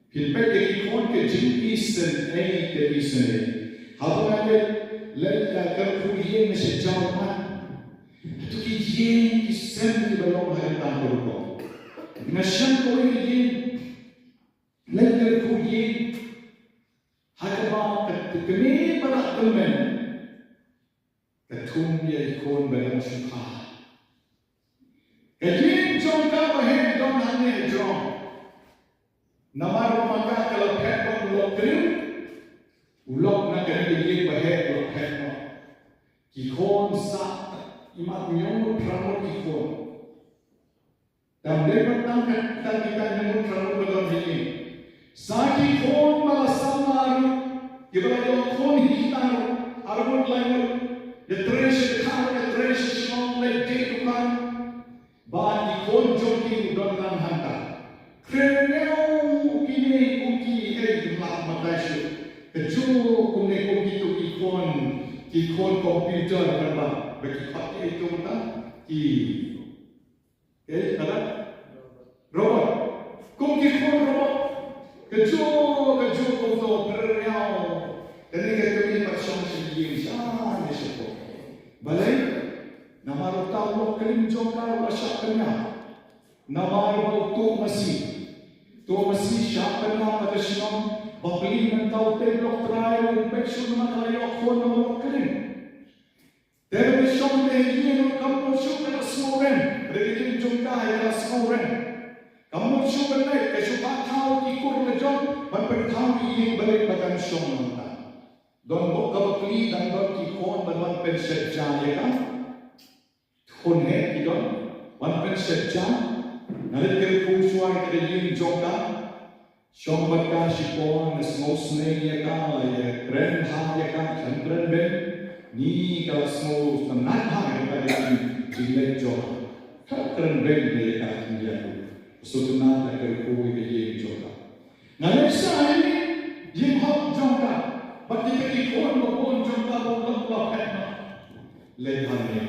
Pilpet ke kon ke jinki sen ei ke isne habane lelta kar kuye me se jawman tu ki yen ki sen ki balong hai ta ko nashan ko ye lelta kuye hadaba ke ne para tulmen ke thum ye kon balam shukha ke yin jong ka bahe don hanne jong Namar maka kalau pet pun ulok krim, ulok nak kena dia bahet ulok pet pun. Kikon sak imat nyamuk tramut kikon. Dan lepas tang kita nyamuk tramut dalam ini. Sak kikon malah samar, kita kalau kon hitam, arbut lain, detres kar, detres strong like day tukan, bahan kikon jogi udon dan hantar. Kremeu kini kuki mak matashu. Keju kumne kuki tu kikon komputer berapa bagi pakai itu kan ada robot kikon robot keju kumto kremeu dan ini kami pasang sendiri sana sesuatu. Balai nama rota lo kelim jongkar wasaknya nama rota masih siapa nama pada sinom bapli mentau telok terayu beksun makalayo kon nomor kelim dari sinom dehini kamu syukur semuren berikin jumpa ya semuren kamu syukur naik kesukaan kau ikur lejon berperkau ini balik bagan sinom nanta don buka bapli dan don kikon berwan penset jaya kan kon he kidon wan penset jaya Nalit kung suai kada yin joka, shombat ka shipon na smosne ya ka ya kren ha ya ka kren ben ni ka smos na nat ha ya kada yin jile joka. Kren ben ya ka ya so tuna na ka ko ya yin joka. Nalit sa ni yin hok joka, but di ka kon mo kon joka mo la pet na. Le ha ni.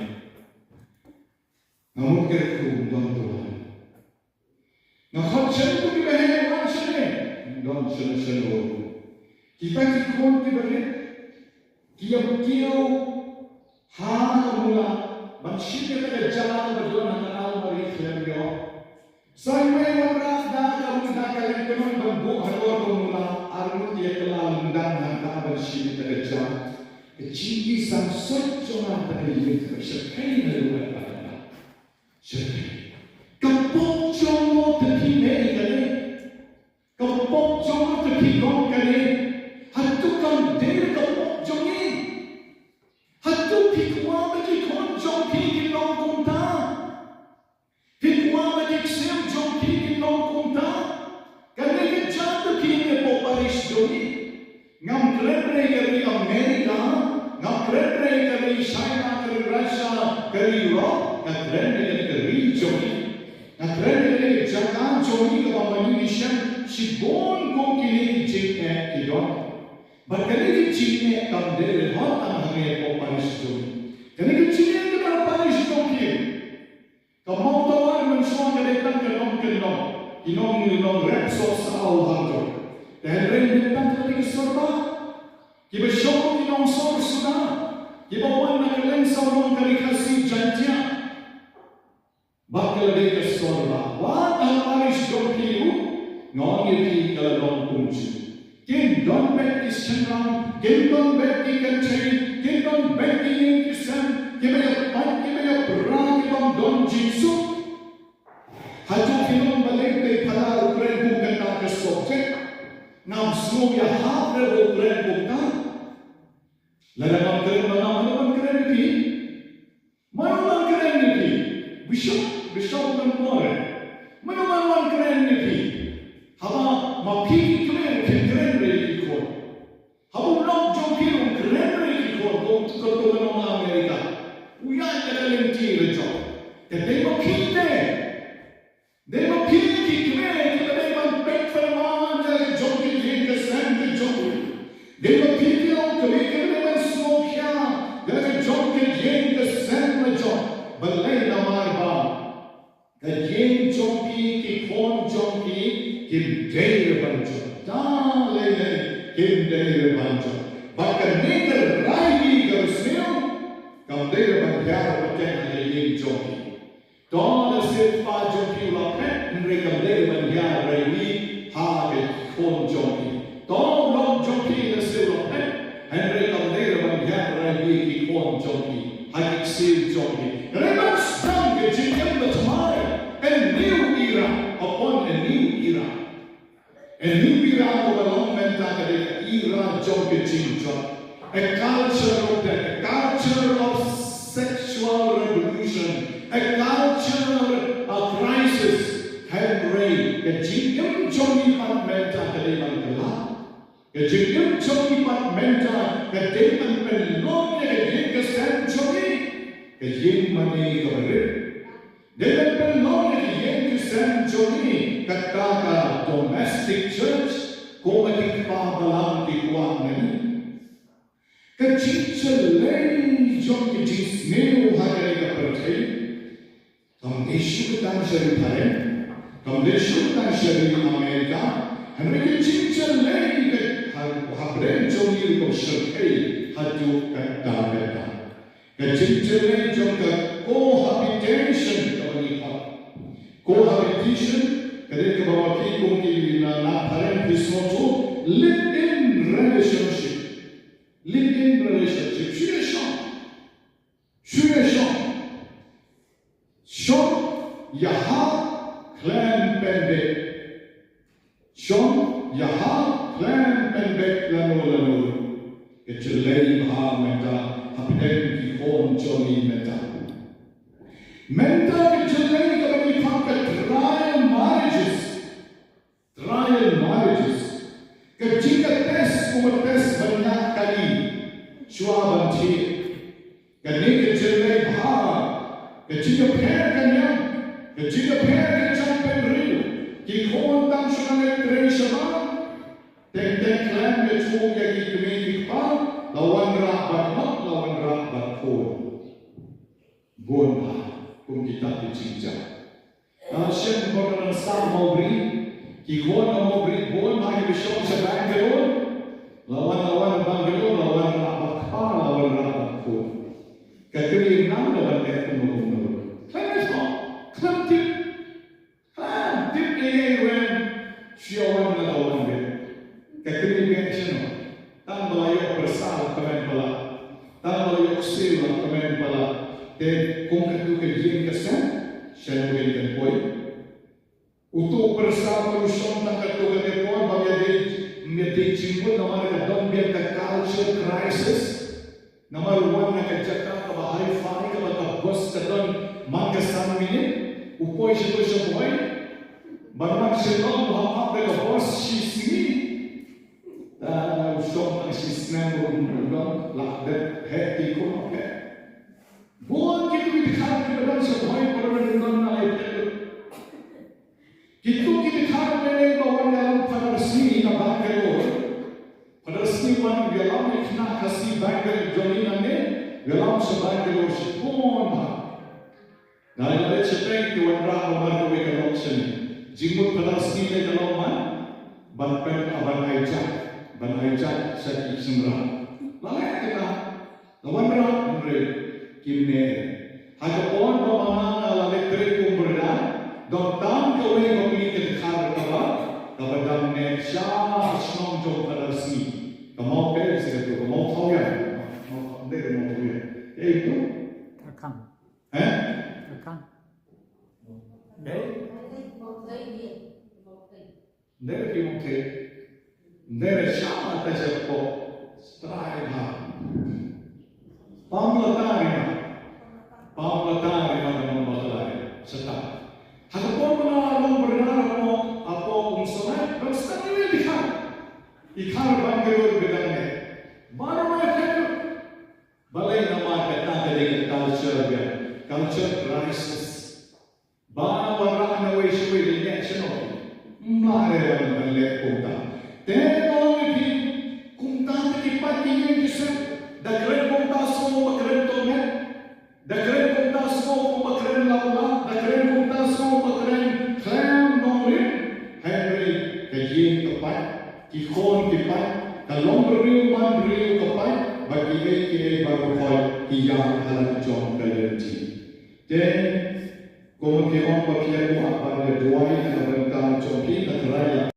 Namun ka ko don to. Nak cakap tu kita hanya orang seni, don seni. Kita kikon kita beri, kiau hana mula, manusia kita jalan berjalan dengan mari kelenggo. Sampai orang dah kamu dah kalian teman berbuat halor mula, armut dia telah undang hantar manusia kita jalan. Kecil sang sejauh terlihat tersekai dalam apa? Sekai. Kapok jomo terkini kali, kapok jomo terkikong kali, hatukan dia kapok jomi, hatu pikwa bagi kon jom pikin long kunta, pikwa bagi sem jom pikin long kunta, kerana kerja terkini po paris jomi, ngam kere kari Amerika, ngam kere kari China, kari Russia, kari Europe, ngam kere kari Jogi, ngam kere kari Japan Jogi kapamani Nishan, Shibon kong kini jingnya kidon. Berkali kecilnya kamdel hot anaknya kau panis Jogi. Kali kecilnya kita panis Jogi. Kamu tahu mensuang kedepan kenong, kinong repsos au hantor. Dan rendetan tadi kesorba, kita syukur kinong sor sudah, kita wana kalian saudong kali kasih janjian. Bakal dia kesorba, wat panis Jogi ngong itu kalau kunci. Kin don bet islam, kin don bet ikanchai, kin don bet inkisam, kibaya pat kibaya perang kibam don jinsu. Haju kinon balik de pala ukren bukan tak subjek, nam semua ya hafre ukren bukan. Lalu keren mana keren ini? Mana keren ini? Bishop bukan more. Mana keren ini? Haba mapi keren kor. Haba long jongkir keren kor. Kau tukar orang Amerika. Uya keren kiri jo. Tapi mapi deh. They mapi keren. Kita memang baik firman jadi jongkir yang kesan jongkir. They mapi keren memang semua jadi jongkir yang kesan jongkir. Balai namar ba. Kajian jongkir kikon jongkir. Kim daya banjo, dah lelai kim daya banjo. Bahkan negara lagi kerusniu, kam daya banjar macam ada yang joki. Dah sifat joki lapet, mereka daya banjar lagi hari kon joki. Dah long joki nasib lapet, mereka daya banjar lagi kon joki. Hari sih joki. Mereka sedang kejadian bertemu, a new era upon a new era. A new era of development that era job a culture of sexual revolution, a culture of crisis had reigned. A jingam jogi pat menta kaliman kala. A jingam jogi pat menta kademan penlong ya jingam sen jogi. A jing mani kabarit. Depan penlong ya jingam sen jogi. Kata domestic church, komatik pabalang di kuang nani. Kecil lagi jom kecil neu hari kepercaya. Kamu desu kita syari Thailand, kamu desu kita syari Amerika. Henry kecil lagi habren jom ini kau syari haju kata. Kecil lagi jom cohabitation kamu lihat. Cohabitation Kadang kebawa kikung kiri na parent dismoto live-in relationship. Live-in relationship. Shon yaha clan pendek. Shon yaha clan pendek lanu. Kecelai baha menta hapiden kikon joni menta. Menta kecelai kabagi pangkat trial marriages. Ketika tes banyak kali suaban cik. Ketika kecelai baha. Ketika perkanyang. Ketika perkanyang penriu. Kikon tam sungai teresama. Tek-tek klan mecuung yagi kemik pa. Lawan rabat mak, lawan rabat kon. Bon ha. Kung kita dicingja. Siyem ko na sa Mowbray. Kikon na Mowbray bon. Maki bisyong sa Bangalore. Lawan Bangalore. Lawan rabat pa. Lawan rabat kon. Katuloy na lawan eto mo. Kaya mo. Klamtip. Klamtip niya yung siyawan na lawan din. Katuloy niya siya no. Tambalayo bersama kemen pala. Tambalayo sila kemen pala. Dan kung katuloy kesan, siya mungkin kan poin. Untuk bersama usun tak katuloy poin, bagi dia cimput nama kadang dia ke culture crisis. Nama ruang nak kerjakan ke bahaya faham ke bahaya bos kadang mangkesan ini. Upoi siapa poin. Barang siapa muhammad ke bos sisi. som isi senang berundang lakdet hati kau apa? Buat kita dikhar ke dalam sebuah perundang nalai itu. Kita dikhar ke dalam pada resmi nak berkelor, pada resmi mana dalam ikhna kasih bangkel jolinan ni dalam sebagai kelor sepuluh. Nalai ada cepeng tuan rah nomor dua kelor sini. Jimut pada resmi ni dalam mana? Banpen aban ajak sakit semra. Lalai kita, lawan rah mereka kimne. Hagapon bamana lalai terekum berda, dotang kau yang memiliki khar kaba, kabadam ne syah senang jom pada resmi. Kamu kau sesuatu, kamu tahu ya? Kamu tahu ya? Itu? Rekam. Eh? Rekam. Nere kimonte, nere syah atas apa? Setelah itu, pamlatari dengan masalah setah. Hagapon mengalami benar apa unsur bersetan ini ikhar bangkit bedanya. Baru mereka balai nama kata dari culture crisis. Baru orang nawai syui di nasional. Mare balai kumta. Tengok ni kumta terlibat ini justru dagre kumta semua keren tu ni. Dagre kumta semua keren laula. Dagre kumta semua keren klan nongin. Henry kajian kepat, kikon kepat, kalau beriu kepat, bagi ini baru kau yang harus jom kalenji. Dan kemudian pakai buat pada dua yang bentang joki teraya.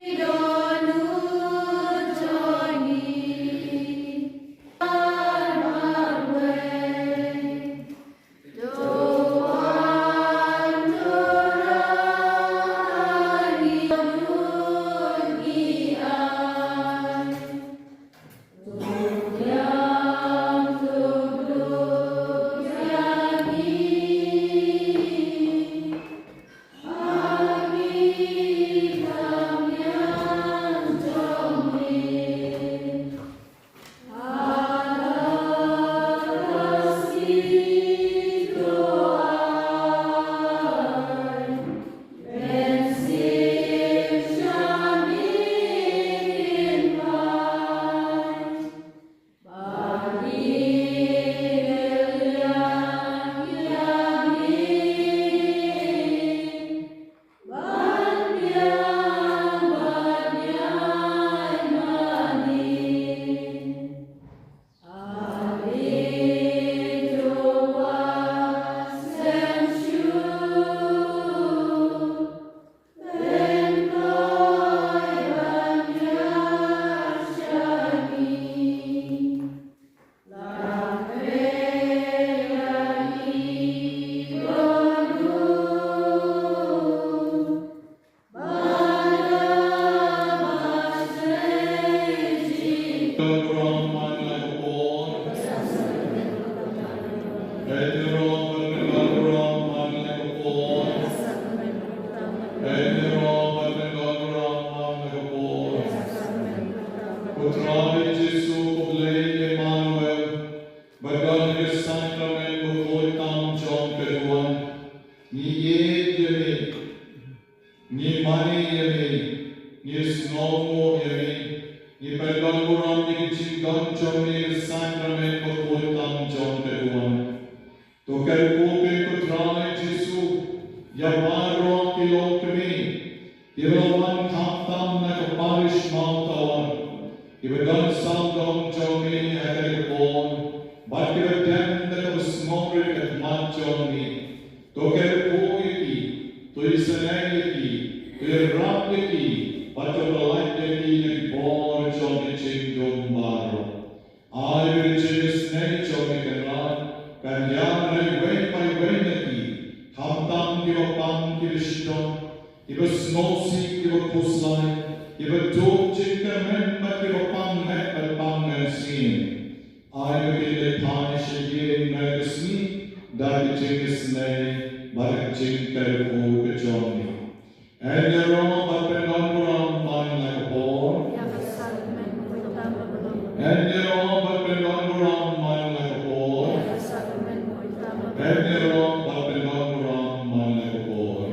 Benderong pagpilon-urang man nagpapor. Benderong pagpilon-urang man nagpapor.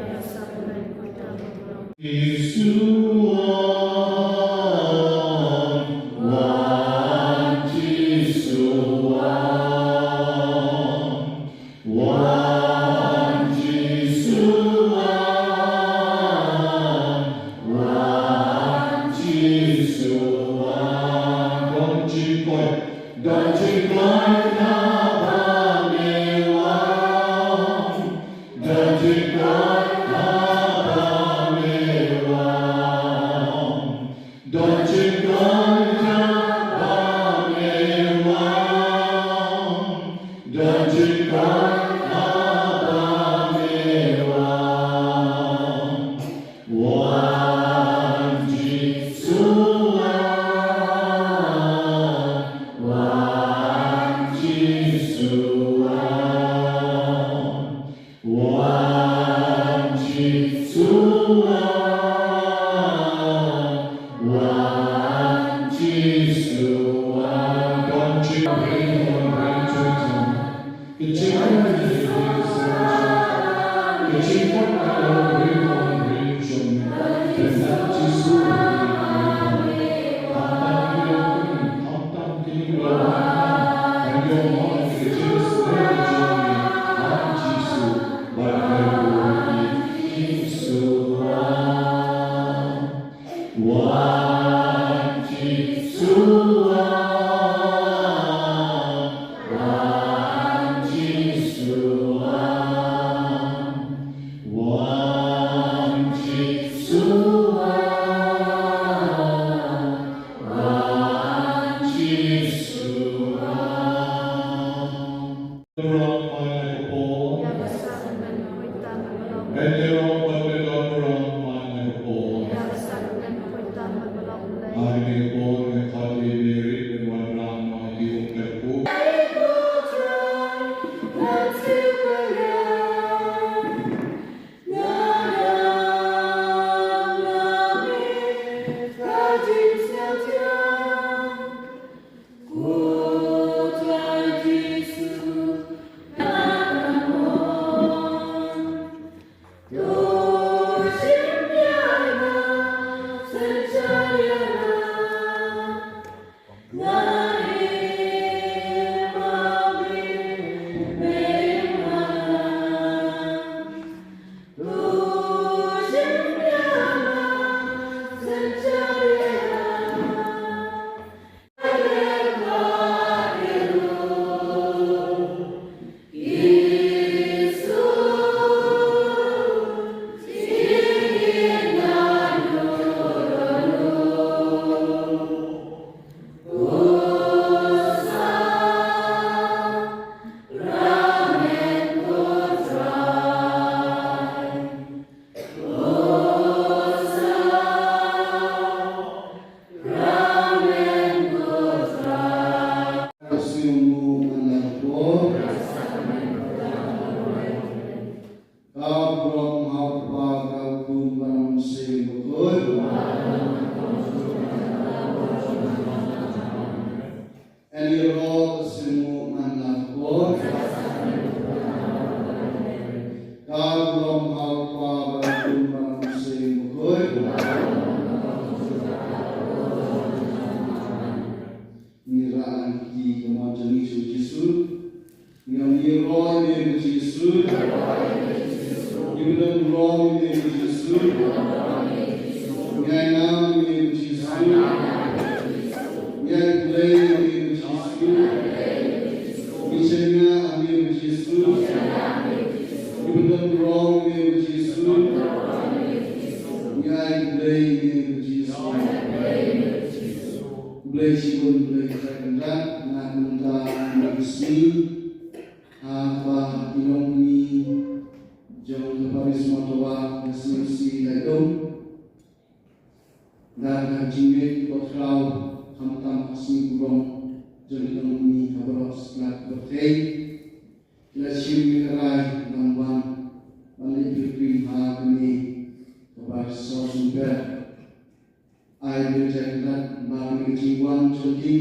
I will take that bagi kejiwan Jogi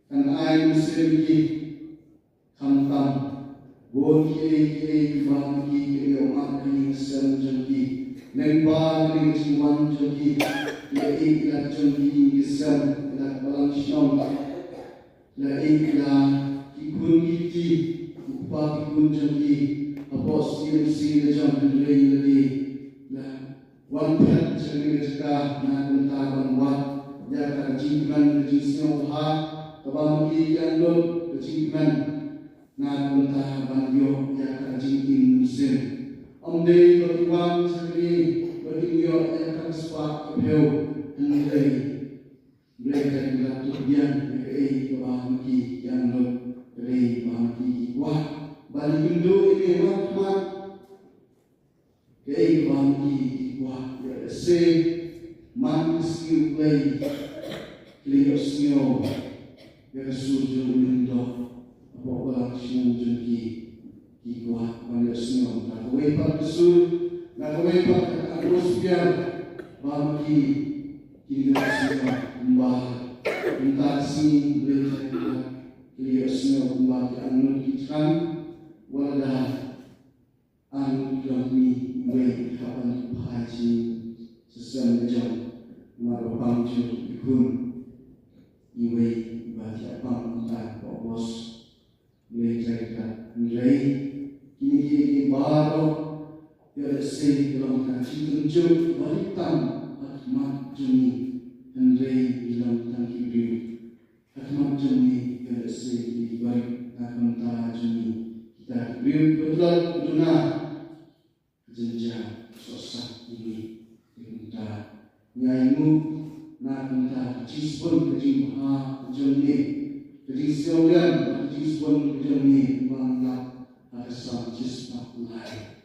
kan ai muslim ki kham tam bon ki bang ki o ma ki sem jam ki neng ba ni chuan jam ki la ik la jam ki sem la balang shom la ik la ki kun ki pa ki kun jam ki apos si la jam le le la wan phat jam ni ka na kun ta ban wa ya ka jingman ji sio ha ka ban ki yan lo ka jingman na kun ta ban yo ya ka jingin muslim om de ko wan sari ko yo ya ka spa ko heu ni dei mereka yang tujuan mereka bahan ki yang lo mereka bahan ki wah balik Indo ini mat mereka bahan ki wah se man skill play lihat sio mereka suju Indo apa orang suju ki wah balik sio nak wepak sul nak wepak atmosfer bahan ki sio mbah intasi berita lihat semua mbah anu kita wala anu kami we kapan haji sesama jam maru pangju ikun iwe baca pangta bos berita nilai kini baru ya sei dalam kaji tunjuk baritam akmat juni Andrei bilang tangki biru, akmat jami kerasi di baik akan tajami kita biru betul duna jenjang sosak ini kita nyaimu nak kita cispun kejimha jami kejisialan cispun kejami bangga asal cispa mulai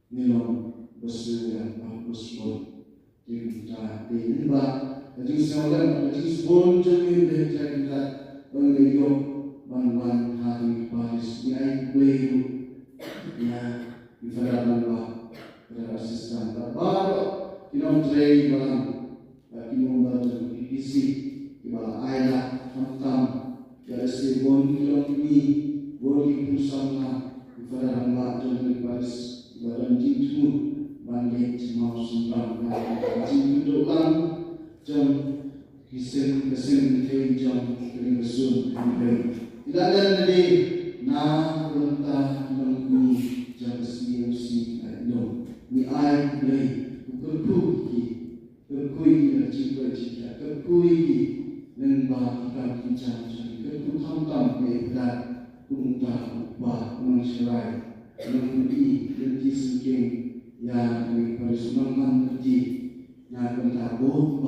melon bersedia berspon kita diimba jadi seorang jadi sebon jami berjaya kita mengiyo bantuan hari Paris yang baru ya difadakan Allah berasiskan terbaru kita mencari dalam kita membantu isi kita ayat tentang dari sebon kita ini boleh bersama difadakan Allah jami Paris badan jitu banding mau sumbang jitu doang jam kisen jam kering besun tidak ada lagi na renta menguni jam si no ni ai play berkuih cita berkuih lembah kita jam berkuih tam berat unta upah mencerai menguni lenti sikit yang bersemangat di yang bertabung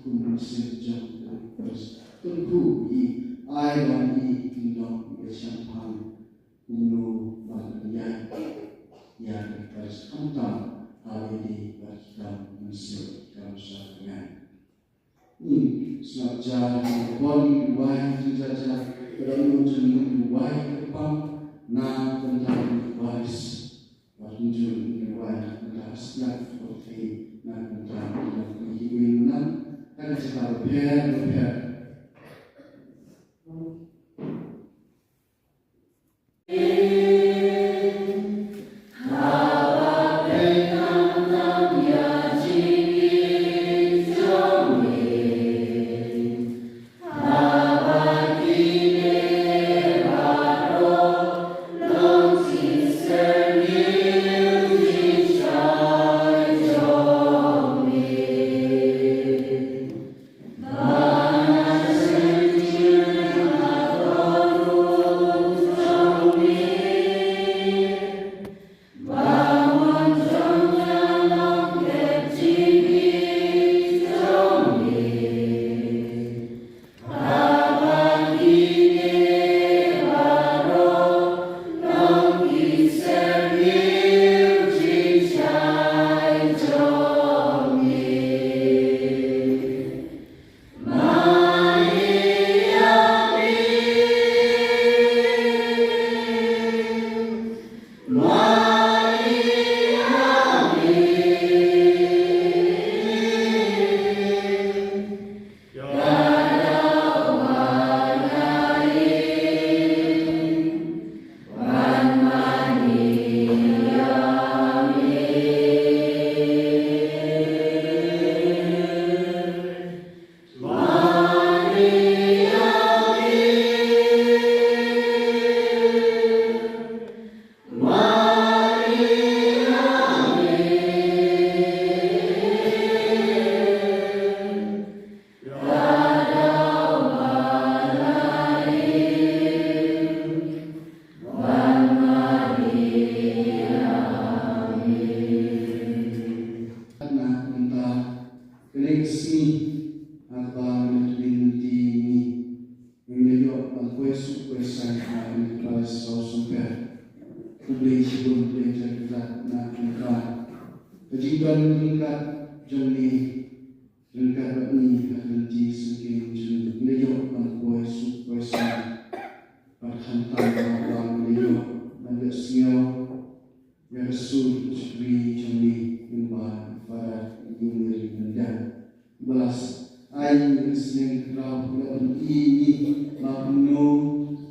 kun sejam terus tunggu ai dan indong bersampang kuno banyak yang terus hantam hari ini kita mesti kawasan ini saja pon wai saja perlu jenuh wai kepang na tentang waris wajib wai dasar seperti na tentang kehidupan ada sekali biar Yesus Kristus yang telah sampai publik sebelum belajar kita nak kita kejiban tingkat jomni tingkat ini akan disegin jom beliau pada Yesus Kristus berhantar dalam beliau manusia yang rasul seperti jomni iman pada dunia dan belas ai sering kerap dan ini makno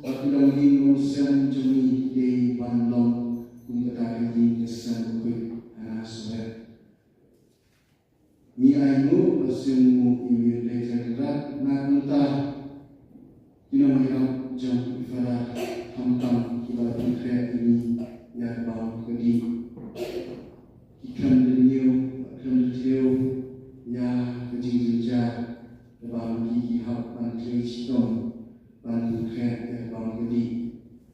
akadang dino sem jumi de bandong kumkata di kesan kuit asore ni ai no pasemu imi de jagat nakanta dino hirap jam ifara hamtam kibala putri ini ya bang kedi ikan dunia akan jauh ya kejinja bang gigi hap antri citong ban kret bang gedi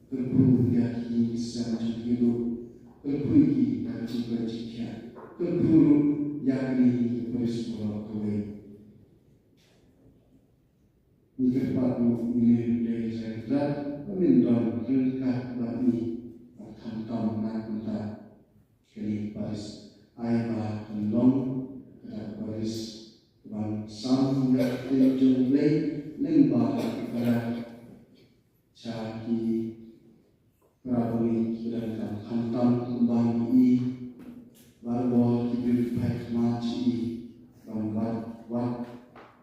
perlu ya kini bisa hidup perlu kita juga jika perlu yakni bersama kowe ni kerpatu ini dari saya memindon ringkat bani akan nak kita kini paris aiba kendong kata paris bang sam yang jumle lembah pada caki Rabuni kiran hantam kumbang i barbo kibir pek maci bang wat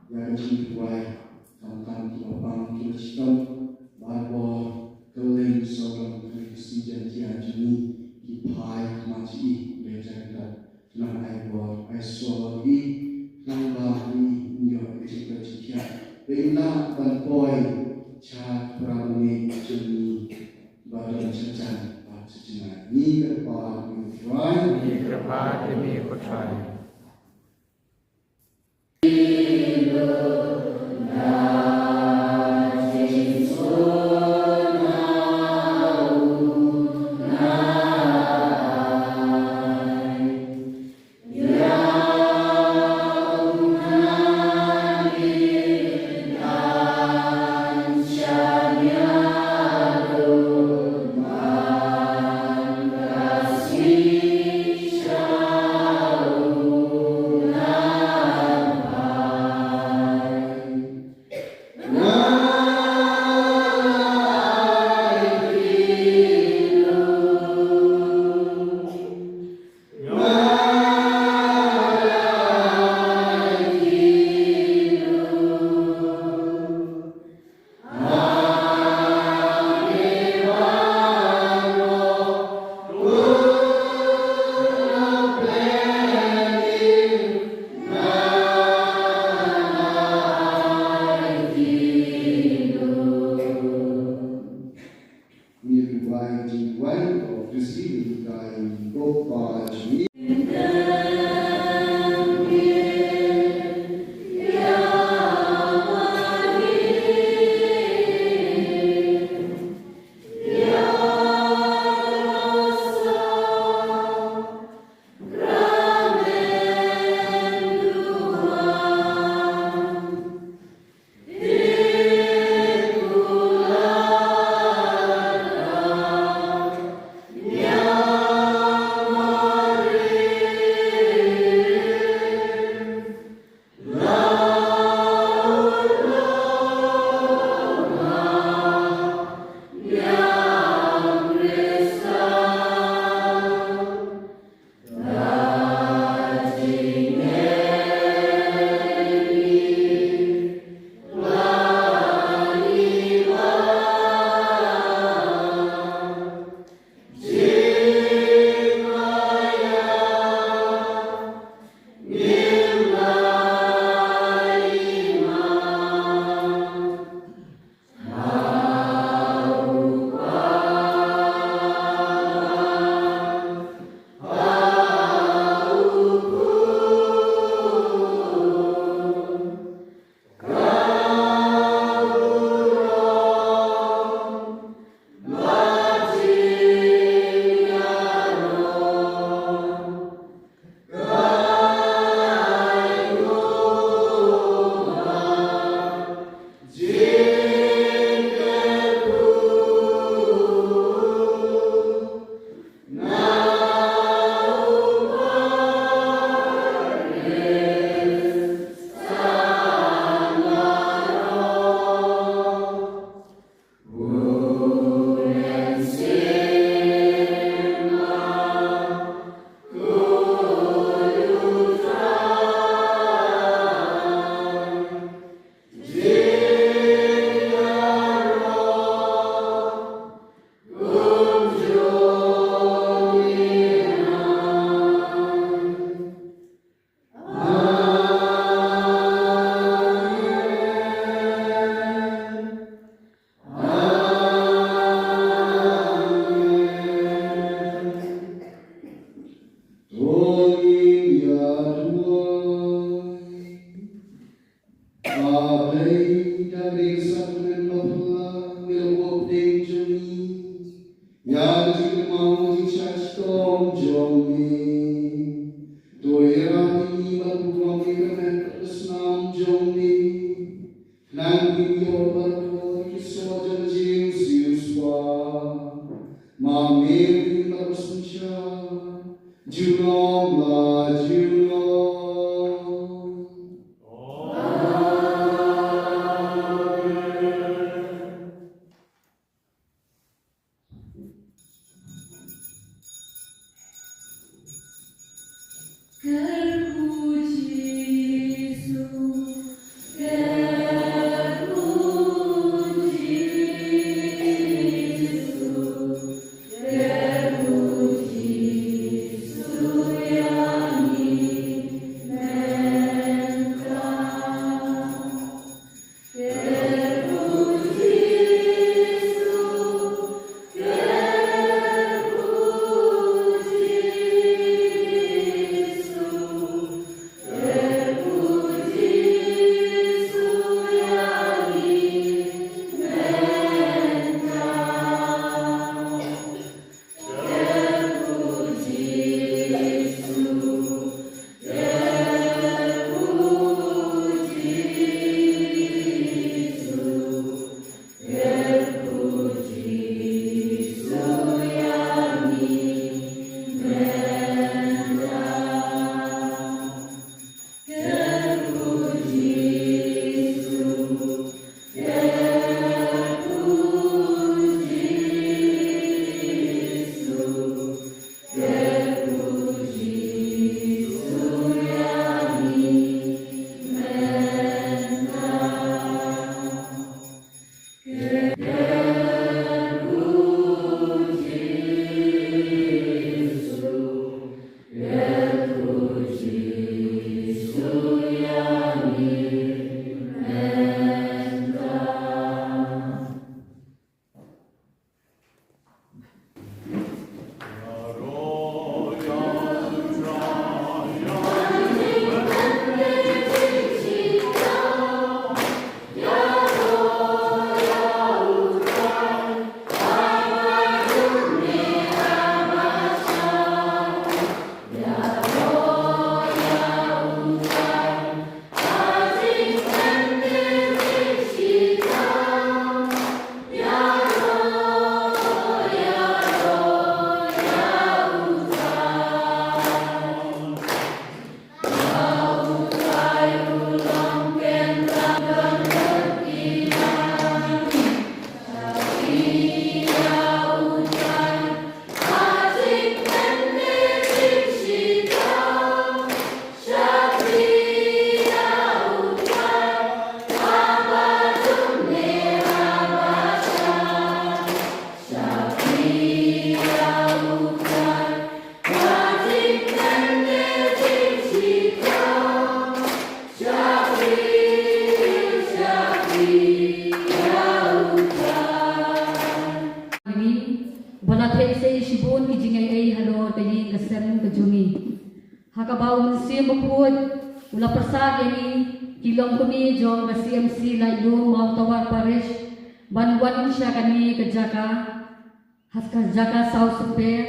yang cipuai hantam kibang kibistom barbo keleng sorong krisi janjian juni kipai maci lejaga nang aibo aisogi nambah ni nyo cita-cita bina banpoi cha Rabuni juni badan sejan sejenak ni kerpa demi kutrai Amin. Tapos siya. Julong la Julong. Hakabaw siya bukod, ula persag yani kilong kami jong na CMC laylong mau tawar parish, banwan siya kami kajaka, has kajaka South Super,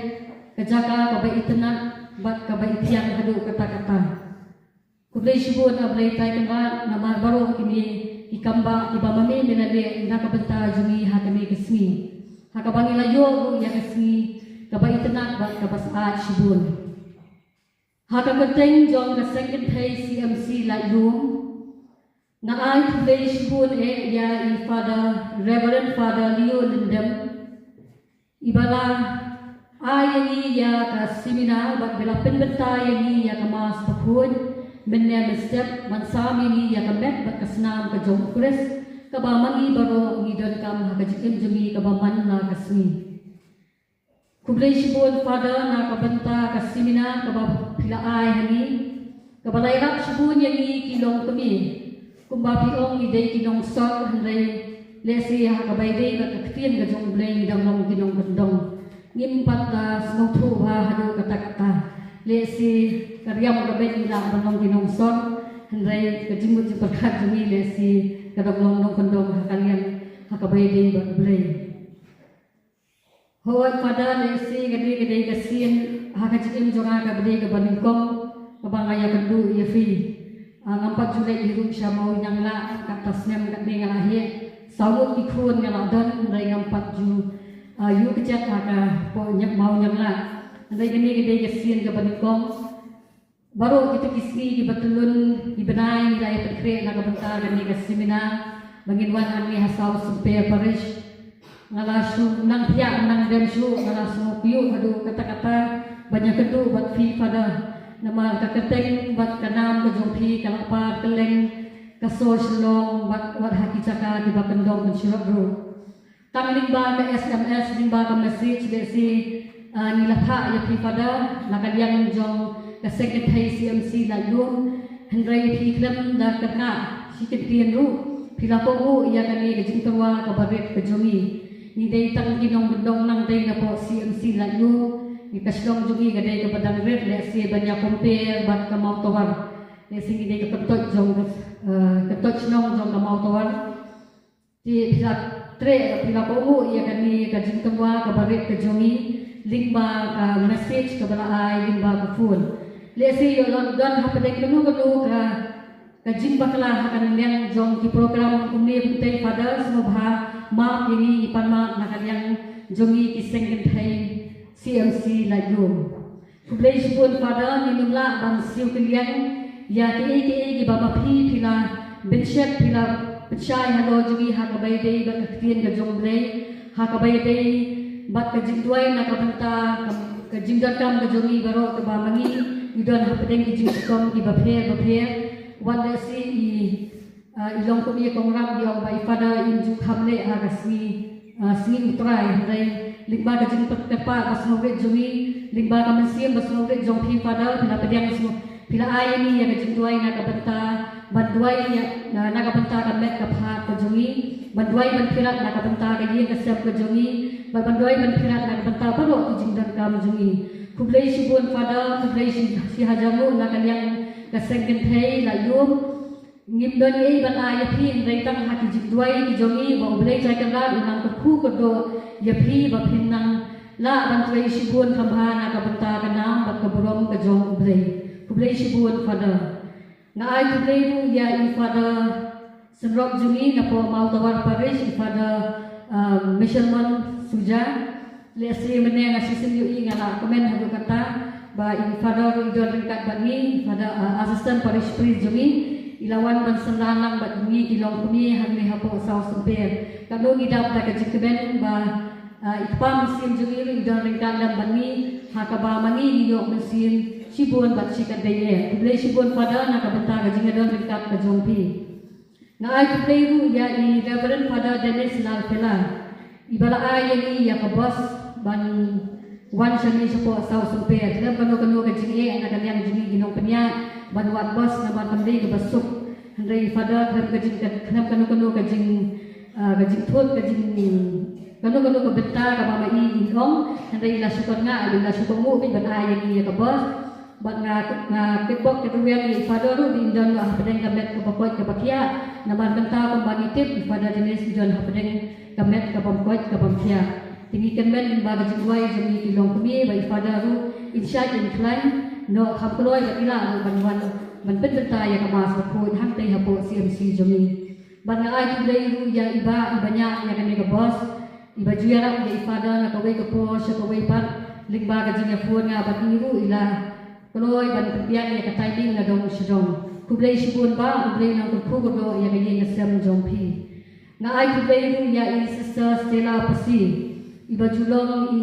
kajaka kabay itanan, bat kabay itiyang hadu kata-kata. Kublay sibon ablay tayo kanga na marbaro kini ikamba iba mami minali nakabanta jumi hakami kasmi. Hakabangilayo ya kasmi kabay itanan bat kabasat sibon. Hakamateng jong ka second pay CMC laylong na ay kublay sibon ya i Father Reverend Father Leo Lindem ibala ayani ya ka seminar bat bela penbenta yani ya ka mas pakun menem step mansami ni ya ka met bat kasnam ka jong kres ka ba mangi baro ngidon kam hakajikim jemi ka ba man na kasmi kublay sibon Father na kabenta ka seminar ka ba pilaay hani ka balayrak sibon yani kilong kami kumbabi ong iday kinong sol handay lesi ha kabayday ka kaktin ka jong blay ngidang long kinong gandong ngimpat na snow ha hado katakata lesi karyam kabay nila ang kinong sol handay kajimut yung pagkat jumi lesi kadong long kandong hakalyan ha kabayday ka blay Hawat pada lesi gede kasin hakajikim jong ha kabday ka baningkong kabangaya kandu iya fi ngampat Julai hirum siya mau yang la katas nem kat ni ngalahi sawut ikun ngaladon dari ngampat ju yu kejat haka po nyak mau nyak la andai gini gede kesian ke banikong baru kita kisni di batulun di benai nilai perkre na kabentar gani kesimina banginwan ani hasau sumpe parish ngalasu nang pia nang demsu ngalasu piu adu kata-kata banyak kedu buat fi pada nama kaketeng buat kanam ke jompi kalapa keleng kaso selong buat haki caka di bakendong mensyurab bro tang lingba ke SMS lingba ke message desi nilapha ya fi pada nakaliang jong ke secretary CMC lalu hendrai fi klem da kena sikit pian ru pilapo u ya kani ke jingtawa ke baret ke jongi ni dai tang kinong dong nang dai na po CMC lalu ni kaslong jongi ke dai ke padang red le si banya compare bat ke mau tawar le sing dai ke ketot jong ketot nong jong ke mau tawar di pihak tre pilapo u ya kani ke jingtawa ke baret ke jongi lingba ka message ke balai lingba ke phone le si yo London ha padai kenu ka kajing bakla akan yang jong di program umni putai pada semua ma ini ipan ma nakaliang jongi kiseng kentai CMC lagu kublai pun pada minumla bang siu kaliang ya ki baba phi pila benchet pila pecai halo jongi hakabai dei bak ketian ke jomblei hakabai dei bat kajing tuai nakabanta kajing datam ke jongi baro ke bamangi idon hapadeng kijing kom ki bapher wanda si ilong ko mi kong ram diong bai pada injuk hamle agasi sing utrai dai lingba ka jing patpa basnoge jumi lingba ka mensiam basnoge jong phi pada pila pediang semua pila ai ni ya ka jing tuai na ka banta banduai ya na ka banta ka met ka phat ka jumi banduai ban phirat na ka banta ka yin ka sep ka jumi banduai ban phirat na ka banta paro ki jing dan kam jumi kublai sibun pada kublai si hajamu na kaliang kasengken thei la yum ngim don ei ban ai phi dai tang ha ki jidwai ki jongi bo blei jai kan la nang ko khu ko do ya phi ba phin nang la ban trei sibun khamha na ka banta ka nam ba ka borom ka jong blei sibun pada na ai kublai ru ya i pada senrok jongi na po mau tawar parish i pada measurement suja le si meneng asisim yu i ngala komen hadu kata ba in pada idon ringkat bani pada asisten parish priest jongi ilawan ban sendalang bat bungi kilong kumi hanme hapo saw semper kanu ngidap da kajikben ba ikpa mesin jongi idon ringkat dan bani hakaba mani niyok mesin sibun bat sikat deye kublai sibun pada na kabenta kajing idon ringkat ka jongpi na ai kublai ru ya i reverend pada Dennis Lalpela ibala ay ni ya kabos ban wan sani sepo saw semper dan kanu ka jingi ana kalian jingi ginong penya ban wat bos na ban pandai ke basuk handai pada dan ka jing kenap kanu ka jing thot ka jing kanu ka benta ka mama i ingong handai la sukon nga la sukon mu bin ban ay ni ka bos ban nga kepok ke tuwian ni pada ru din dan lah pedeng ka met ka pokot ka pakia na ban benta ka ban itip pada jenis dan pedeng ka met ka pokot ka pakia tinggikan men limba gajingwai jami kilong kumi bai pada ru insyat incline no khamkloi batila banwan banpen benta ya kamas ko hang tei hapo CMC jami ban ai kulai ru ya iba ibanya ya kan ka bos iba juyara ya pada na kawai ka po sa kawai pat limba gajing phone nga bati ru ila kloi ban pian ya ka timing na dong sidong kublai sibun ba kublai na ko do ya ka yin sem jompi na ai kulai ru ya i sister Stella Pasi iba julong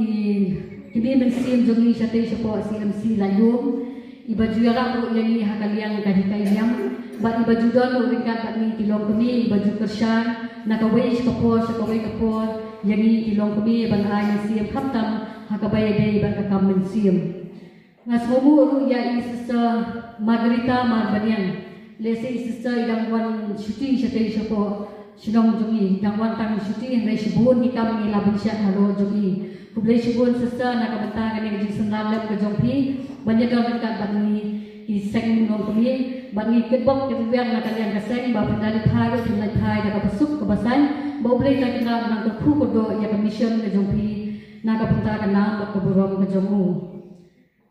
kimi mensim jongi sate sepo CMC layum iba juyara ru yang hakaliang kahikayam ba iba judon ru ringkat bat ni tilong kemi iba jukersan nakawai kapo sakawai kapo yang tilong kemi ban ai mensim khamtam hakabai dei ban ka mensim ngasmomu ru ya sister Margarita Marbanian lese sister yang wan shooting sate sepo Sinong jongi dangwan tang syuting rai sibun hikam ni labun syat halo jongi kublai sibun sesa na kabenta kan yang sendalam ke jongpi banyak orang dekat bani iseng nong kami bani kedbok ketuan na kalian kaseng ba pendali thai pendali thai da kabasuk kebasan ba boleh tak kena nang ku kodo ya commission ke jongpi na kabenta kan na ba keburom ke jongu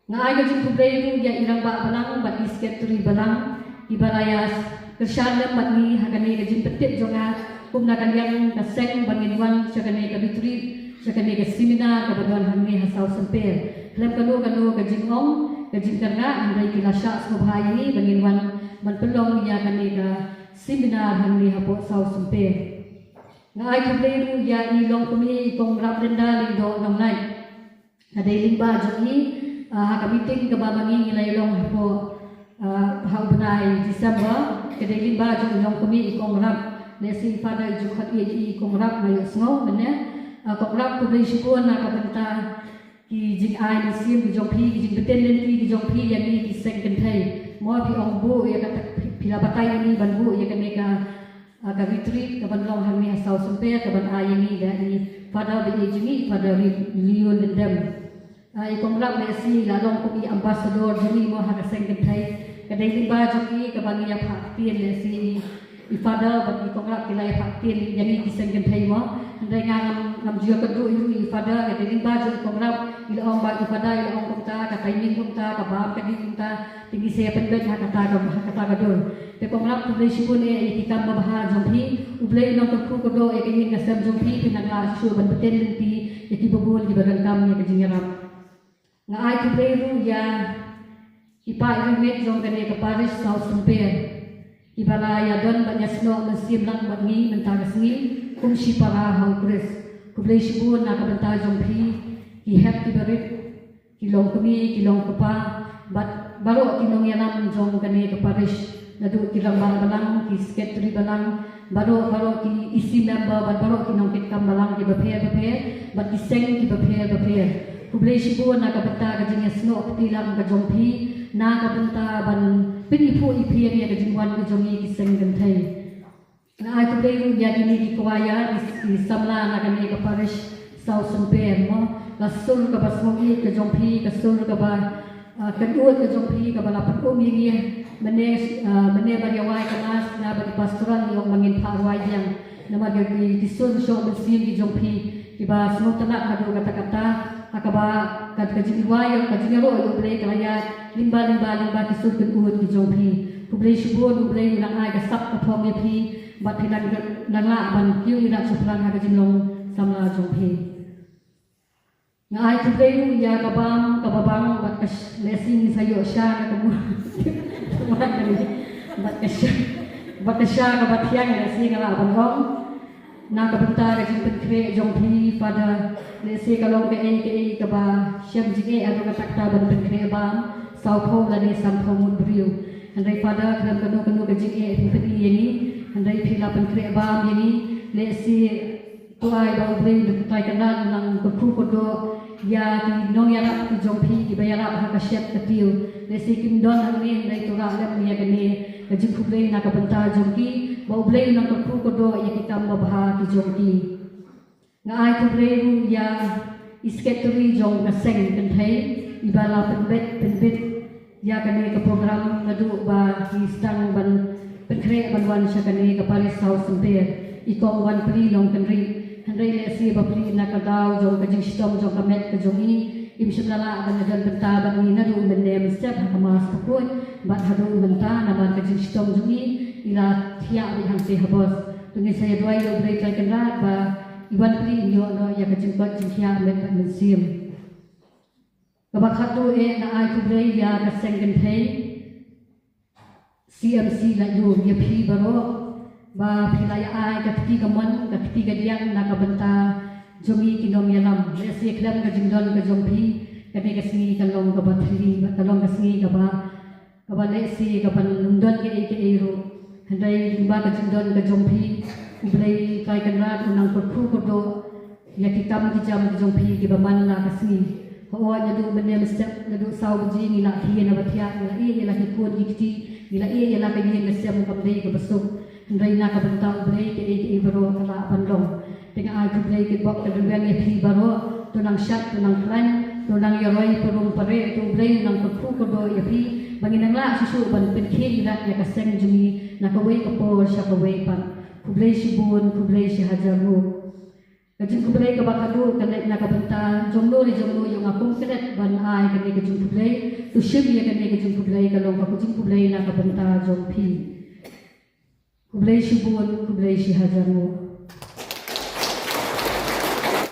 ngai ke jong kublai ru ya irang ba balang ba isket turi balang ibalayas kersyalam bagi hakane kajin petit jonga kumna kalian kaseng bangin wan sakane kabitri Sekali ke seminar ke badan hamni hasau sempir. Dalam kanu ke jingong ke jingkarna andai kilasya subhai ini bangin man pelong ya kani ke seminar hamni hapo sau sempir. Ngai kubleru ya ilong kumi kong rap denda lindo namnai. Ada limba jogi haka meeting ke babangi nilai ilong hapo hau benai Desember ke limba jogi ilong kumi kong rap. Nasi pada jukhat i kong rap mayu sngo mene. Kong rap kublai syukur nak kabenta ki jing ai musim ki jongpi ki jing beten lenti ki jongpi yang ni ki seng kentai. Mo pi ong bu ya kata pila batai ini ban bu ya kene ka retreat ka ban long hamni asau sempe ka ban ai ni da ni pada bi jingi pada liun dendam. Ai kong rap nasi la long ko ambassador jini mo ha ka seng kentai. Ka dai limba joki ka ban ya phak tien nasi ifada bagi kong rap kilai phak tien yang ni ki seng kentai mo. Andai ngam jua kedua itu ifada ke dinding baju kongrap ila ong bagi ifada ila ong kumta ka timing kumta ka bab ka kumta tinggi saya pendet ha kata kadul te kongrap tu syukun ikam babha jompi ublei long ku kodo e kin ngasam jompi pinanga su ban beten lenti iki bobol di badan kam ni ke jingarap nga ai tu ru ya ipa imet jong kene ke Paris South Semper ibala ya don banyak sno mesim lang bangi mentagasni kum si para hau kres kublai syubun nak benta jompi ki hap ki berit ki long kami ki long kepa bat baru ki long yanam jong kane ke Paris nadu ki rambang balang ki sekretari balang baru ki isi member bat baru ki nong kit kam balang ki bepe bat ki seng ki bepe kublai syubun nak benta ka jing sno tilam ka jompi nak benta ban pinipu ipi ni ka jingwan ka jongi ki seng gentai. Ai tu dei ya ini di kuaya di samla na kami ke Paris South Semper mo kasul ke basmogi ke jompi kasul ke ba kedua ke jompi ke balapan umi mene bariawai kenas na bagi pastoral yang mangin parwai yang nama di kisul show mesin di jompi di ba semua tenak hadu kata-kata akaba kat kajiwai kajingaro yo play kelaya limba kisul kedua di jompi kublai syubun kublai ulang ai kasap ke pom pi bat hilang nangla ban kiu ira suplang ha jinglong samla jongphe ngai tublei ya kabam kababang bat kas lesing sayo sha ka mu bat kasha ka bat yang lesing ala ban hom na ka bentar ka jin kre jongphe pada lesi kalong ke ka ba syam jige adu ka takta ban kre bam saupho la ni sampho mun briu andai pada kan kanu ka jige peti yani andai pila penkre bam ini lesi tuai ba ublei tuai kanan nang berku kodo ya di nong ya ki jompi ki bayara ha ka syet ketiu lesi kim don ani andai tura lem ya kene ka ublei na ka benta jomki ba ublei nang berku kodo ya kita mabha ki jomki nga ai ublei ya isketuri jong ka seng kenthai ibala penbet ya kene ka program ngadu ba ki stang ban penkre banwan syakani ke Paris South Semper ikong wan pri long kenri handai lesi bapri na kadau jong kajing stom jong kamet ke jongi im syamlala ban dan benta ban ni nadu menem step hamas takut bat hadu benta na ban kajing stom jongi ila thia di hang se habos tuni saya duai lo break kai kenra ba iwan pri yo no ya kajing bat jing thia met ban sim kabakatu na ai ku brei ya ka sengen thei CMC la yu ya phi baro ba philaya ai ka ti ka man ka ti ka diang na ka benta jongi kinom yalam lesi klam ka jingdon ka jompi ka ne ka singi ka long ka bathri ka long ka singi ka ba lesi ka ban lundon ke ero handai ba ka jingdon ka jompi ublei kai kan ra nang ko khu do ya ki kam ki jam ki jompi ki ba man la ka singi ho nya du bene mestep na du sau ji ni la thi na bathia ni la ki ko dikti bila ia ialah kajian lesem kamdei ke besuk ndai na ka bentang blei ke baro kala bandong dengan ai blei ke bok ke dengan fi baro tunang syak tunang klan tunang yaroi perung pare tu blei nang ku ko do ya fi banginang la susu ban penkhi ila ya ka seng jumi na ka wei ka po sya ka wei pan ku blei sibun ku blei si hajaru kajin ku blei ka bakadu ka na ka bentang jomno yung akong kenet ban ai ka ne ka jum ku blei tu shim ya ka ne ka jum ku blei ka long ka jum ku blei na ka bentang jompi ku blei sibun ku blei si hajaru